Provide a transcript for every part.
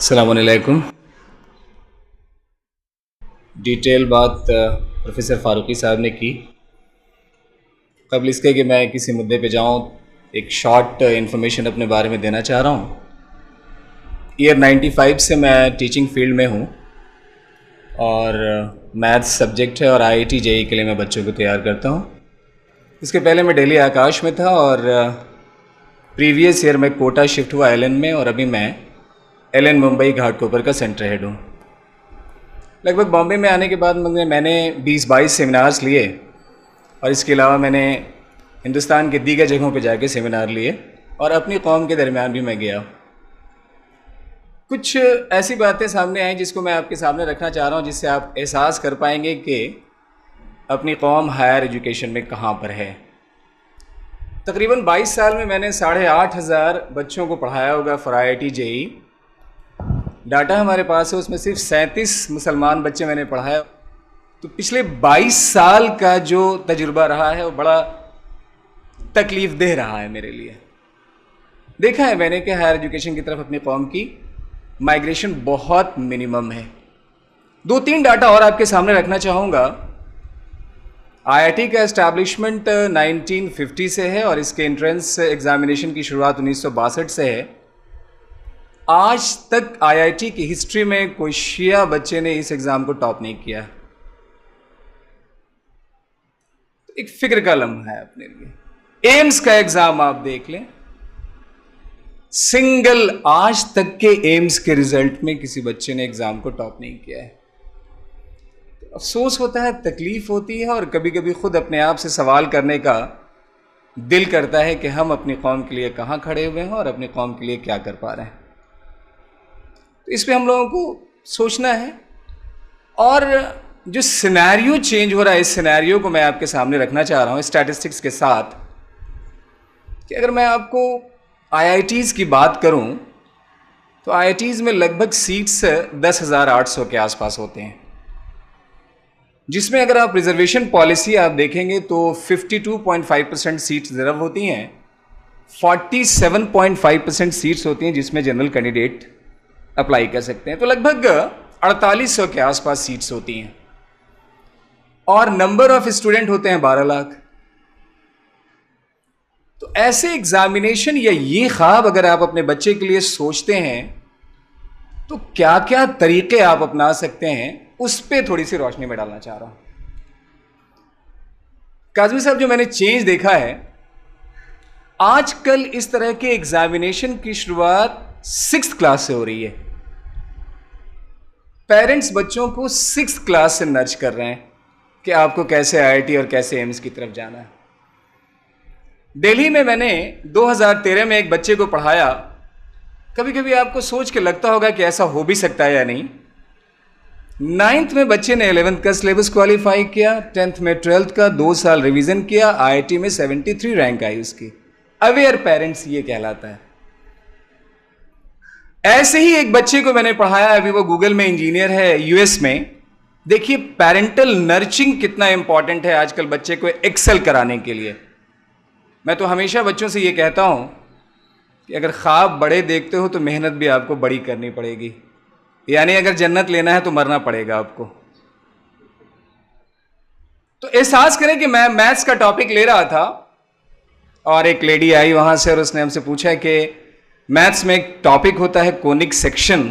अस्सलामुअलैकुम। डिटेल बात प्रोफेसर फ़ारूकी साहब ने की। कबल इसके कि मैं किसी मुद्दे पे जाऊं, एक शॉर्ट इंफॉर्मेशन अपने बारे में देना चाह रहा हूं। ईयर 95 से मैं टीचिंग फील्ड में हूं और मैथ्स सब्जेक्ट है और आईआईटी जेईई के लिए मैं बच्चों को तैयार करता हूं। इसके पहले मैं दिल्ली आकाश में था और प्रीवियस ईयर मैं कोटा शिफ्ट हुआ एलएन में, और अभी मैं एलएन मुंबई घाटकोपर का सेंटर हेड हूँ। लगभग बॉम्बे में आने के बाद मैंने 20-22 सेमिनार्स लिए और इसके अलावा मैंने हिंदुस्तान के दीगर जगहों पे जाके सेमिनार लिए और अपनी कौम के दरमियान भी मैं गया। कुछ ऐसी बातें सामने आई जिसको मैं आपके सामने रखना चाह रहा हूँ, जिससे आप एहसास कर पाएंगे कि अपनी कौम हायर एजुकेशन में कहाँ पर है। तकरीबन 22 साल में मैंने 8,500 बच्चों को पढ़ाया होगा फॉर आईआईटी जेईई। डाटा हमारे पास है, उसमें सिर्फ 37 मुसलमान बच्चे मैंने पढ़ाया। तो पिछले 22 साल का जो तजुर्बा रहा है वो बड़ा तकलीफ देह रहा है मेरे लिए। देखा है मैंने कि हायर एजुकेशन की तरफ अपनी कौम की माइग्रेशन बहुत मिनिमम है। 2-3 डाटा और आपके सामने रखना चाहूँगा। आईआईटी का एस्टैब्लिशमेंट 1950 से है और इसके एंट्रेंस एग्जामिनेशन की शुरुआत 1962 से है। आज तक आईआईटी की हिस्ट्री में कोई शिया बच्चे ने इस एग्ज़ाम को टॉप नहीं किया। एक फिक्र का लम्हा है अपने लिए। एम्स का एग्ज़ाम आप देख लें, सिंगल आज तक के एम्स के रिजल्ट में किसी बच्चे ने एग्ज़ाम को टॉप नहीं किया है। तो अफसोस होता है, तकलीफ होती है और कभी कभी खुद अपने आप से सवाल करने का दिल करता है कि हम अपनी कौम के लिए कहाँ खड़े हुए हैं और अपनी कौम के लिए क्या कर पा रहे हैं। तो इस पे हम लोगों को सोचना है। और जो सिनेरियो चेंज हो रहा है, इस सिनेरियो को मैं आपके सामने रखना चाह रहा हूँ स्टैटिस्टिक्स के साथ, कि अगर मैं आपको आईआईटीज़ की बात करूँ तो आईआईटीज़ में लगभग सीट्स 10,800 के आसपास होते हैं, जिसमें अगर आप रिजर्वेशन पॉलिसी आप देखेंगे तो 52.5% सीट्स रिजर्व होती हैं, 47.5% सीट्स होती हैं जिसमें जनरल कैंडिडेट अप्लाई कर सकते हैं। तो लगभग 4800 के आसपास सीट्स होती हैं और नंबर ऑफ स्टूडेंट होते हैं 12 लाख। तो ऐसे एग्जामिनेशन या ये ख्वाब अगर आप अपने बच्चे के लिए सोचते हैं तो क्या क्या तरीके आप अपना सकते हैं, उस पर थोड़ी सी रोशनी में डालना चाह रहा हूं। काज़मी साहब, जो मैंने चेंज देखा है, आजकल इस तरह के एग्जामिनेशन की शुरुआत 6th क्लास से हो रही है। पेरेंट्स बच्चों को 6th क्लास से नर्च कर रहे हैं कि आपको कैसे आईआईटी और कैसे एम्स की तरफ जाना है। दिल्ली में मैंने 2013 में एक बच्चे को पढ़ाया। कभी कभी आपको सोच के लगता होगा कि ऐसा हो भी सकता है या नहीं। 9th में बच्चे ने 11th का सिलेबस क्वालिफाई किया, 10th में 12th का 2 साल रिवीजन किया, आईआईटी में 73 रैंक आई उसकी। अवेयर पेरेंट्स ये कहलाता है। ऐसे ही एक बच्चे को मैंने पढ़ाया, अभी वो गूगल में इंजीनियर है यूएस में। देखिए पेरेंटल नर्चिंग कितना इंपॉर्टेंट है आजकल बच्चे को एक्सेल कराने के लिए। मैं तो हमेशा बच्चों से ये कहता हूं कि अगर ख्वाब बड़े देखते हो तो मेहनत भी आपको बड़ी करनी पड़ेगी, यानी अगर जन्नत लेना है तो मरना पड़ेगा आपको। तो एहसास करें कि मैं मैथ्स का टॉपिक ले रहा था और एक लेडी आई वहां से और उसने हमसे पूछा कि मैथ्स में एक टॉपिक होता है कोनिक सेक्शन,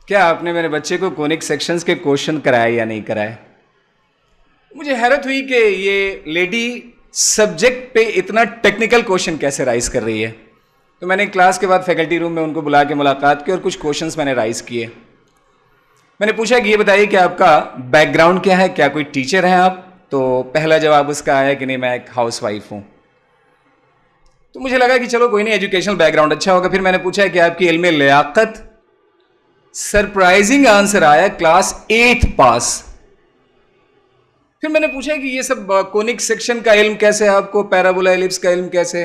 क्या आपने मेरे बच्चे को कोनिक सेक्शंस के क्वेश्चन कराए या नहीं कराए। मुझे हैरत हुई कि ये लेडी सब्जेक्ट पे इतना टेक्निकल क्वेश्चन कैसे राइज कर रही है। तो मैंने क्लास के बाद फैकल्टी रूम में उनको बुला के मुलाकात की और कुछ क्वेश्चंस मैंने राइज किए। मैंने पूछा कि ये बताइए कि आपका बैकग्राउंड क्या है, क्या कोई टीचर हैं आप। तो पहला जवाब उसका आया कि नहीं, मैं एक हाउस वाइफ हूँ। तो मुझे लगा कि चलो कोई नहीं, एजुकेशनल बैकग्राउंड अच्छा होगा। फिर मैंने पूछा कि आपकी इल्मे लियाकत। सरप्राइजिंग आंसर आया, क्लास 8th पास। फिर मैंने पूछा कि ये सब कोनिक सेक्शन का इल्म कैसे है आपको, पैराबोला एलिप्स का इल्म कैसे।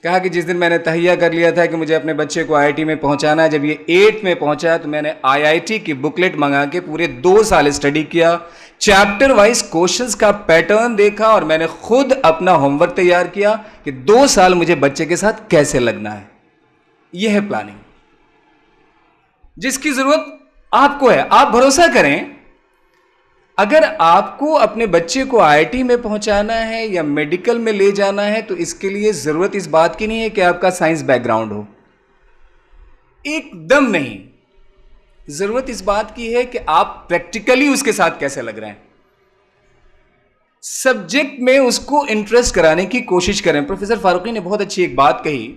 कहा कि जिस दिन मैंने तहिया कर लिया था कि मुझे अपने बच्चे को आईआईटी में पहुंचाना है, जब ये 8th में पहुंचा तो मैंने आईआईटी की बुकलेट मंगा के पूरे 2 साल स्टडी किया, चैप्टर वाइज क्वेश्चंस का पैटर्न देखा और मैंने खुद अपना होमवर्क तैयार किया कि 2 साल मुझे बच्चे के साथ कैसे लगना है। यह है प्लानिंग। जिसकी जरूरत आपको है। आप भरोसा करें, अगर आपको अपने बच्चे को आईआईटी में पहुंचाना है या मेडिकल में ले जाना है, तो इसके लिए जरूरत इस बात की नहीं है कि आपका साइंस बैकग्राउंड हो, एकदम नहीं। जरूरत इस बात की है कि आप प्रैक्टिकली उसके साथ कैसे लग रहे हैं, सब्जेक्ट में उसको इंटरेस्ट कराने की कोशिश करें। प्रोफेसर फारूकी ने बहुत अच्छी एक बात कही,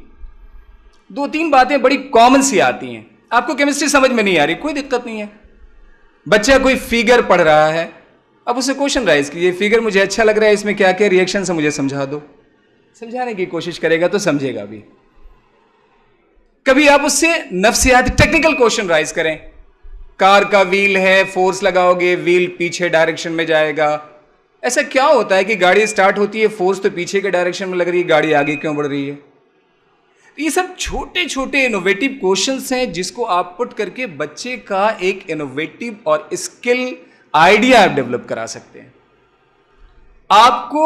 दो तीन बातें बड़ी कॉमन सी आती हैं। आपको केमिस्ट्री समझ में नहीं आ रही, कोई दिक्कत नहीं है। बच्चा कोई फिगर पढ़ रहा है, अब उसे क्वेश्चन राइज कीजिए, फिगर मुझे अच्छा लग रहा है, इसमें क्या क्या रिएक्शन है मुझे समझा दो। समझाने की कोशिश करेगा तो समझेगा भी। कभी आप उससे नफ्सियाती टेक्निकल क्वेश्चन राइज करें, कार का व्हील है, फोर्स लगाओगे व्हील पीछे डायरेक्शन में जाएगा। ऐसा क्या होता है कि गाड़ी स्टार्ट होती है, फोर्स तो पीछे के डायरेक्शन में लग रही है, गाड़ी आगे क्यों बढ़ रही है? ये सब छोटे छोटे इनोवेटिव क्वेश्चंस हैं जिसको आप पुट करके बच्चे का एक इनोवेटिव और स्किल आइडिया आप डेवलप करा सकते हैं। आपको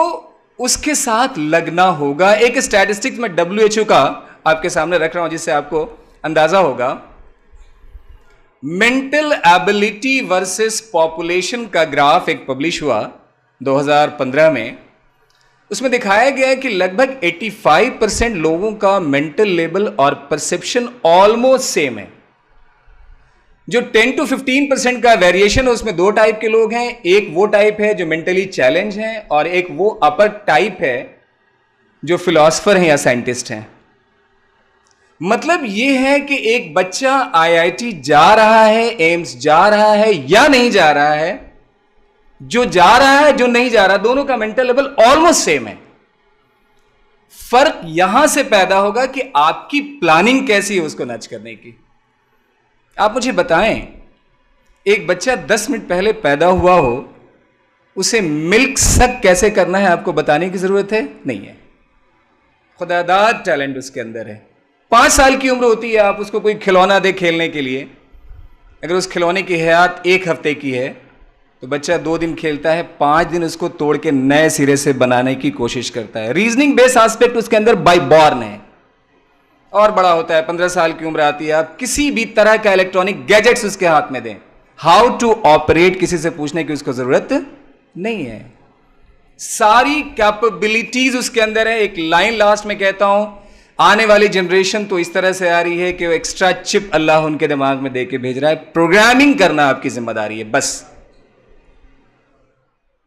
उसके साथ लगना होगा। एक स्टैटिस्टिक्स में WHO का आपके सामने रख रहा हूं जिससे आपको अंदाजा होगा। मेंटल एबिलिटी वर्सेस पॉपुलेशन का ग्राफ एक पब्लिश हुआ 2015 में। उसमें दिखाया गया है कि लगभग 85% लोगों का मेंटल लेवल और परसेप्शन ऑलमोस्ट सेम है। जो 10 to 15% का वेरिएशन है उसमें दो टाइप के लोग हैं। एक वो टाइप है जो मेंटली चैलेंज हैं और एक वो अपर टाइप है जो फिलोसफर हैं या साइंटिस्ट हैं। मतलब ये है कि एक बच्चा IIT जा रहा है, एम्स जा रहा है या नहीं जा रहा है, जो जा रहा है जो नहीं जा रहा, दोनों का मेंटल लेवल ऑलमोस्ट सेम है। फर्क यहां से पैदा होगा कि आपकी प्लानिंग कैसी है उसको नच करने की। आप मुझे बताएं, एक बच्चा 10 मिनट पहले पैदा हुआ हो, उसे मिल्क सक कैसे करना है आपको बताने की जरूरत है? नहीं है। खुदादाद टैलेंट उसके अंदर है। 5 साल की उम्र होती है, आप उसको कोई खिलौना दे खेलने के लिए, अगर उस खिलौने की हयात 1 हफ्ते की है तो बच्चा 2 दिन खेलता है, 5 दिन उसको तोड़ के नए सिरे से बनाने की कोशिश करता है। रीजनिंग बेस्ड एस्पेक्ट उसके अंदर बाय बॉर्न है। और बड़ा होता है, 15 साल की उम्र आती है, आप किसी भी तरह का इलेक्ट्रॉनिक गैजेट्स उसके हाथ में दें, हाउ टू ऑपरेट किसी से पूछने की उसको जरूरत नहीं है। सारी कैपेबिलिटीज उसके अंदर है। एक लाइन लास्ट में कहता हूं, आने वाली जनरेशन तो इस तरह से आ रही है कि वो एक्स्ट्रा चिप अल्लाह उनके दिमाग में दे के भेज रहा है। प्रोग्रामिंग करना आपकी जिम्मेदारी है बस।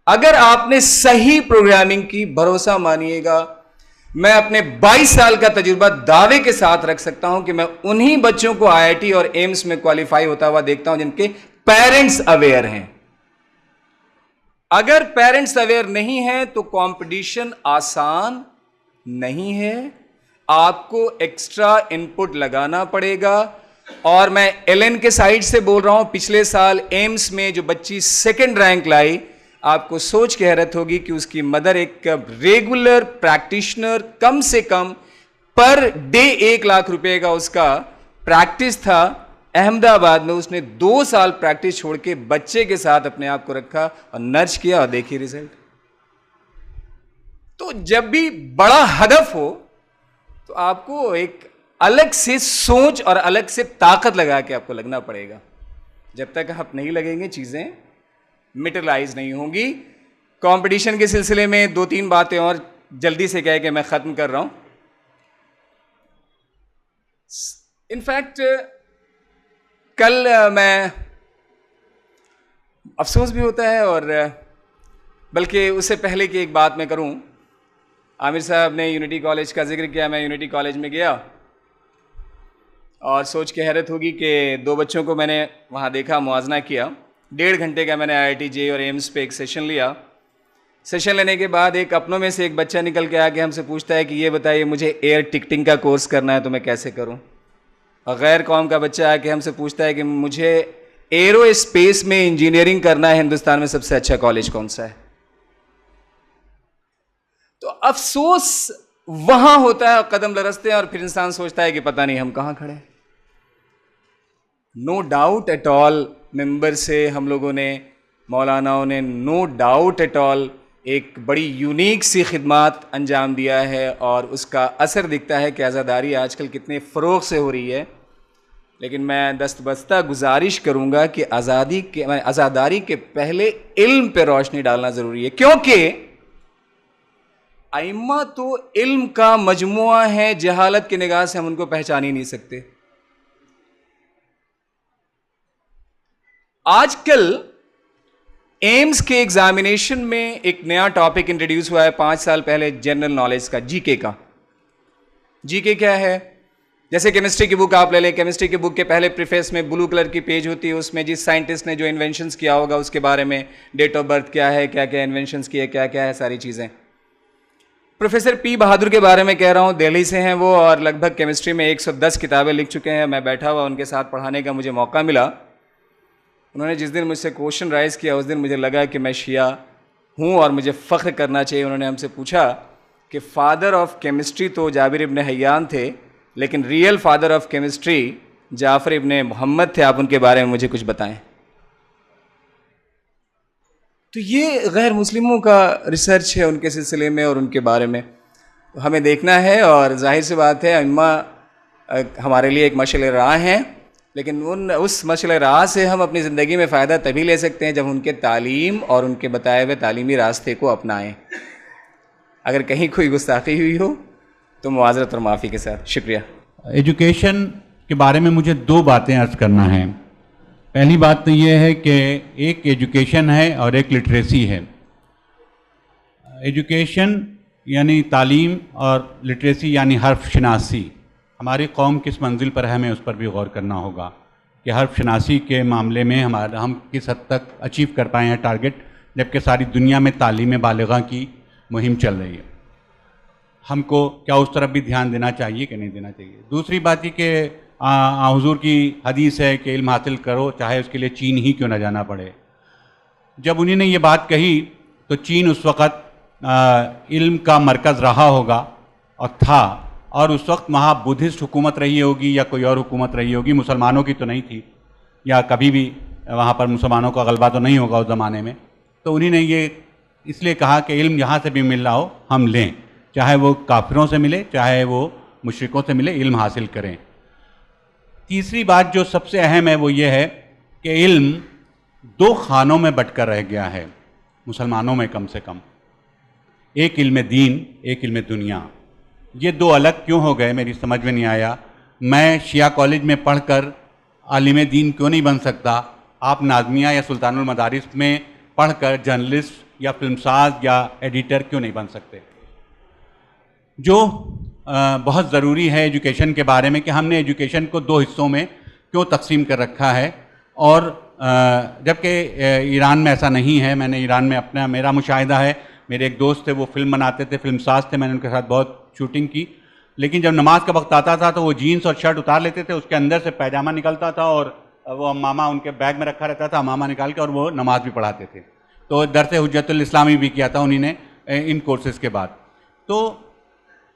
अगर आपने सही प्रोग्रामिंग की, भरोसा मानिएगा, मैं अपने 22 साल का तजुर्बा दावे के साथ रख सकता हूं कि मैं उन्हीं बच्चों को IIT और एम्स में क्वालिफाई होता हुआ देखता हूं जिनके पेरेंट्स अवेयर हैं। अगर पेरेंट्स अवेयर नहीं है तो कंपटीशन आसान नहीं है, आपको एक्स्ट्रा इनपुट लगाना पड़ेगा। और मैं LN के साइड से बोल रहा हूं, पिछले साल एम्स में जो बच्ची 2nd रैंक लाई, आपको सोच के हैरत होगी कि उसकी मदर एक रेगुलर प्रैक्टिशनर, कम से कम पर डे 1 लाख रुपए का उसका प्रैक्टिस था। अहमदाबाद में उसने 2 साल प्रैक्टिस छोड़ के बच्चे के साथ अपने आप को रखा और नर्च किया, और देखिए रिजल्ट। तो जब भी बड़ा हदफ हो तो आपको एक अलग से सोच और अलग से ताकत लगा के आपको लगना पड़ेगा। जब तक आप नहीं लगेंगे चीजें मिटरलाइज नहीं होंगी। कंपटीशन के सिलसिले में 2-3 बातें और जल्दी से कह के मैं खत्म कर रहा हूं। इनफैक्ट कल मैं, अफसोस भी होता है और बल्कि उससे पहले की एक बात मैं करूं। आमिर साहब ने यूनिटी कॉलेज का जिक्र किया, मैं यूनिटी कॉलेज में गया और सोच के हैरत होगी कि 2 बच्चों को मैंने वहाँ देखा, मुआजना किया। 1.5 घंटे का मैंने IIT JEE और एम्स पे एक सेशन लिया। सेशन लेने के बाद एक अपनों में से एक बच्चा निकल के आके हमसे पूछता है कि ये बताइए, मुझे एयर टिकटिंग का कोर्स करना है तो मैं कैसे करूं? और गैर कौम का बच्चा आके हमसे पूछता है कि मुझे एरो स्पेस में इंजीनियरिंग करना है, हिंदुस्तान में सबसे अच्छा कॉलेज कौन सा है? तो अफसोस वहां होता है, कदम लरसते हैं और फिर इंसान सोचता है कि पता नहीं हम कहां खड़े। No doubt at all member से हम लोगों ने, मौलानाओं ने नो डाउट एट ऑल एक बड़ी यूनिक सी खिदमत अंजाम दिया है और उसका असर दिखता है कि आज़ादारी आजकल कितने फ़रोग़ से हो रही है। लेकिन मैं दस्तबस्ता गुजारिश करूंगा कि आज़ादारी के पहले इल्म पे रोशनी डालना ज़रूरी है, क्योंकि आइम्मा तो इल्म का मजमुआ है, जहालत की निगाह से हम उनको पहचान ही नहीं सकते। आजकल एम्स के एग्जामिनेशन में एक नया टॉपिक इंट्रोड्यूस हुआ है 5 साल पहले, जनरल नॉलेज का, जीके का। जीके क्या है? जैसे केमिस्ट्री की बुक आप ले लें, केमिस्ट्री की बुक के पहले प्रीफेस में ब्लू कलर की पेज होती है, उसमें जिस साइंटिस्ट ने जो इन्वेंशंस किया होगा उसके बारे में, डेट ऑफ बर्थ क्या है, क्या क्या इन्वेंशंस किए, क्या क्या है, सारी चीज़ें। प्रोफेसर पी बहादुर के बारे में कह रहा हूँ, दिल्ली से हैं वो, और लगभग केमिस्ट्री में 110 किताबें लिख चुके हैं। मैं बैठा हुआ उनके साथ पढ़ाने का मुझे मौका मिला। उन्होंने जिस दिन मुझसे क्वेश्चन राइज किया उस दिन मुझे लगा कि मैं शिया हूँ और मुझे फ़ख्र करना चाहिए। उन्होंने हमसे पूछा कि फादर ऑफ केमिस्ट्री तो जाबिर इब्न हय्यान थे, लेकिन real father of chemistry Jafar Ibn Mohammad थे, आप उनके बारे में मुझे कुछ बताएं। तो ये गैर मुस्लिमों का रिसर्च है उनके सिलसिले में और उनके बारे में हमें देखना है। और जाहिर सी बात है, अम्मा हमारे लिए एक मशअल राह हैं, लेकिन उस मशअल राह से हम अपनी ज़िंदगी में फ़ायदा तभी ले सकते हैं जब उनके तालीम और उनके बताए हुए तालीमी रास्ते को अपनाएं। अगर कहीं कोई गुस्ताखी हुई हो तो मुआज़रत और माफ़ी के साथ। शुक्रिया। एजुकेशन के बारे में मुझे 2 बातें अर्ज़ करना है। पहली बात तो ये है कि एक एजुकेशन है और एक लिटरेसी है। एजुकेशन यानी तालीम और लिटरेसी यानी हर्फ शनासी। हमारी कौम किस मंजिल पर है, हमें उस पर भी गौर करना होगा कि हर्फ शनासी के मामले में हम किस हद तक अचीव कर पाए हैं टारगेट, जबकि सारी दुनिया में तालीम बालिगा की मुहिम चल रही है। हमको क्या उस तरफ भी ध्यान देना चाहिए कि नहीं देना चाहिए। दूसरी बात ये कि हुजूर की हदीस है कि इल्म हासिल करो चाहे उसके लिए चीन ही क्यों ना जाना पड़े। जब उन्होंने ये बात कही तो चीन उस वक़्त इल्म का मरकज़ रहा होगा और था, और उस वक्त वहाँ बुद्धिस्ट हुकूमत रही होगी या कोई और हुकूमत रही होगी, मुसलमानों की तो नहीं थी, या कभी भी वहाँ पर मुसलमानों का गलबा तो नहीं होगा उस ज़माने में। तो उन्होंने ये इसलिए कहा कि इल्म जहाँ से भी मिल रहा हो हम लें, चाहे वो काफिरों से मिले चाहे वो मुशरिकों से मिले, इल्म हासिल करें। तीसरी बात जो सबसे अहम है वो ये है कि इल्म 2 खानों में बंटकर रह गया है मुसलमानों में, कम से कम। एक इल्म दीन, एक इल्म दुनिया। ये 2 अलग क्यों हो गए मेरी समझ में नहीं आया। मैं शिया कॉलेज में पढ़कर आलिम दीन क्यों नहीं बन सकता? आप नाज़मिया या सुल्तानुल मदारिस में पढ़कर जर्नलिस्ट या फिल्मसाज या एडिटर क्यों नहीं बन सकते? जो बहुत ज़रूरी है एजुकेशन के बारे में कि हमने एजुकेशन को 2 हिस्सों में क्यों तकसीम कर रखा है, और जबकि ईरान में ऐसा नहीं है। मैंने ईरान में मेरा मुशाहिदा है, मेरे एक दोस्त थे वो फिल्म बनाते थे, फिल्मसाज थे, मैंने उनके साथ बहुत शूटिंग की। लेकिन जब नमाज का वक्त आता था तो वो जीन्स और शर्ट उतार लेते थे, उसके अंदर से पैजामा निकलता था और वो अम्मामा उनके बैग में रखा रहता था, अम्मामा निकाल के, और वो नमाज भी पढ़ाते थे। तो दरस हुज्जतुल इस्लामी भी किया था उन्होंने इन कोर्सेज़ के बाद। तो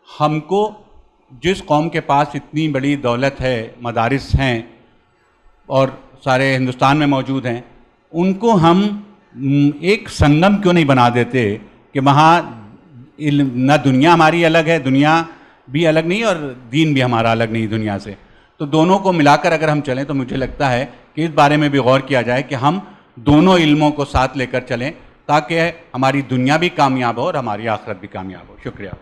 हमको जिस कौम के पास इतनी बड़ी दौलत है, मदारिस हैं और सारे हिंदुस्तान में मौजूद हैं, उनको हम एक संगम क्यों नहीं बना देते कि वहाँ ना दुनिया हमारी अलग है, दुनिया भी अलग नहीं और दीन भी हमारा अलग नहीं दुनिया से। तो दोनों को मिलाकर अगर हम चलें तो मुझे लगता है कि इस बारे में भी गौर किया जाए कि हम दोनों इल्मों को साथ लेकर चलें ताकि हमारी दुनिया भी कामयाब हो और हमारी आखिरत भी कामयाब हो। शुक्रिया।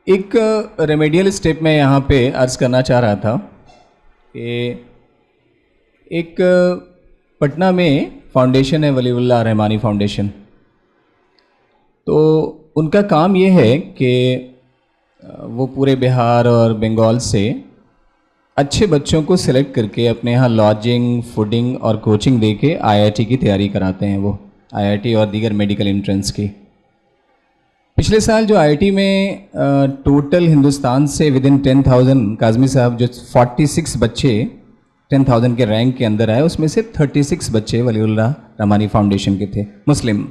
एक रेमेडियल स्टेप मैं यहाँ पे अर्ज़ करना चाह रहा था कि एक पटना में फाउंडेशन है, वलीउल्लाह रहमानी फाउंडेशन। तो उनका काम ये है कि वो पूरे बिहार और बंगाल से अच्छे बच्चों को सिलेक्ट करके अपने यहाँ लॉजिंग, फूडिंग और कोचिंग दे के IIT की तैयारी कराते हैं। वो IIT और दीगर मेडिकल एंट्रेंस की। पिछले साल जो IIT में टोटल हिंदुस्तान से विदिन 10,000, काज़मी साहब जो 46 बच्चे 10,000 के रैंक के अंदर आए, उसमें से 36 बच्चे वलीउल्लाह रहमानी फाउंडेशन के थे, मुस्लिम।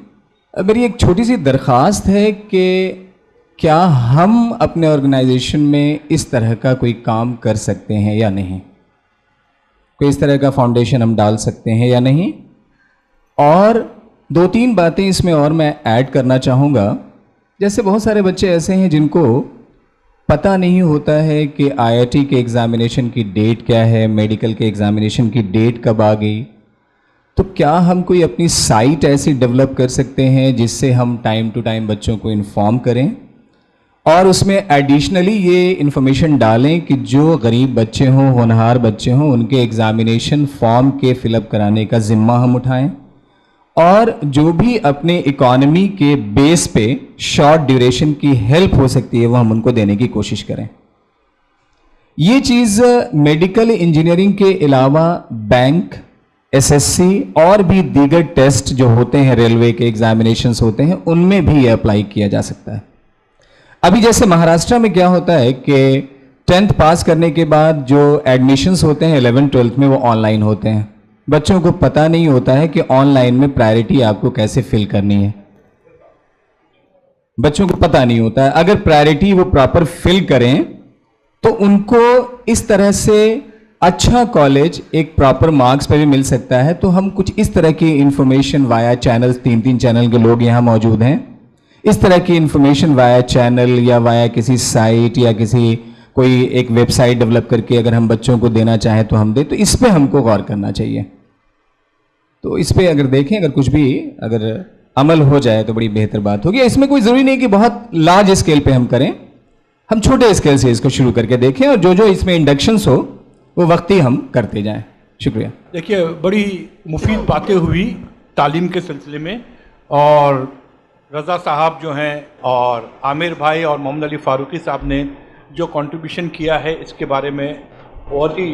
मेरी एक छोटी सी दरख्वास्त है कि क्या हम अपने ऑर्गेनाइजेशन में इस तरह का कोई काम कर सकते हैं या नहीं? कोई इस तरह का फाउंडेशन हम डाल सकते हैं या नहीं? और 2-3 बातें इसमें और मैं ऐड करना चाहूँगा। जैसे बहुत सारे बच्चे ऐसे हैं जिनको पता नहीं होता है कि आईआईटी के एग्ज़ामिनेशन की डेट क्या है, मेडिकल के एग्ज़ामिनेशन की डेट कब आ गई, तो क्या हम कोई अपनी साइट ऐसी डेवलप कर सकते हैं जिससे हम टाइम टू टाइम बच्चों को इन्फॉर्म करें और उसमें एडिशनली ये इन्फॉर्मेशन डालें कि जो गरीब बच्चे हों, होनहार बच्चे हों, उनके एग्ज़ामिनेशन फॉर्म के फिलअप कराने का ज़िम्मा हम उठाएं और जो भी अपने इकॉनमी के बेस पे शॉर्ट ड्यूरेशन की हेल्प हो सकती है वो हम उनको देने की कोशिश करें। ये चीज़ मेडिकल इंजीनियरिंग के अलावा बैंक, एसएससी और भी दीगर टेस्ट जो होते हैं, रेलवे के एग्जामिनेशंस होते हैं, उनमें भी ये अप्लाई किया जा सकता है। अभी जैसे महाराष्ट्र में क्या होता है कि 10th पास करने के बाद जो एडमिशन्स होते हैं 11th 12th में वो ऑनलाइन होते हैं। बच्चों को पता नहीं होता है कि ऑनलाइन में प्रायोरिटी आपको कैसे फिल करनी है, बच्चों को पता नहीं होता है। अगर प्रायोरिटी वो प्रॉपर फिल करें तो उनको इस तरह से अच्छा कॉलेज एक प्रॉपर मार्क्स पे भी मिल सकता है। तो हम कुछ इस तरह की इंफॉर्मेशन वाया चैनल्स, 3 चैनल के लोग यहाँ मौजूद हैं, इस तरह की इंफॉर्मेशन वाया चैनल या वाया किसी साइट या किसी कोई एक वेबसाइट डेवलप करके अगर हम बच्चों को देना चाहें तो हम दें। तो इस पे हमको गौर करना चाहिए। तो इस पे अगर देखें, अगर कुछ भी अगर अमल हो जाए तो बड़ी बेहतर बात होगी। इसमें कोई ज़रूरी नहीं कि बहुत लार्ज स्केल पे हम करें, हम छोटे स्केल से इसको शुरू करके देखें और जो जो इसमें इंडक्शंस हो वो वक्त ही हम करते जाएं। शुक्रिया। देखिए, बड़ी मुफीद बातें हुई तालीम के सिलसिले में, और रज़ा साहब जो हैं और आमिर भाई और मोहम्मद अली फ़ारूकी साहब ने जो कंट्रीब्यूशन किया है इसके बारे में बहुत ही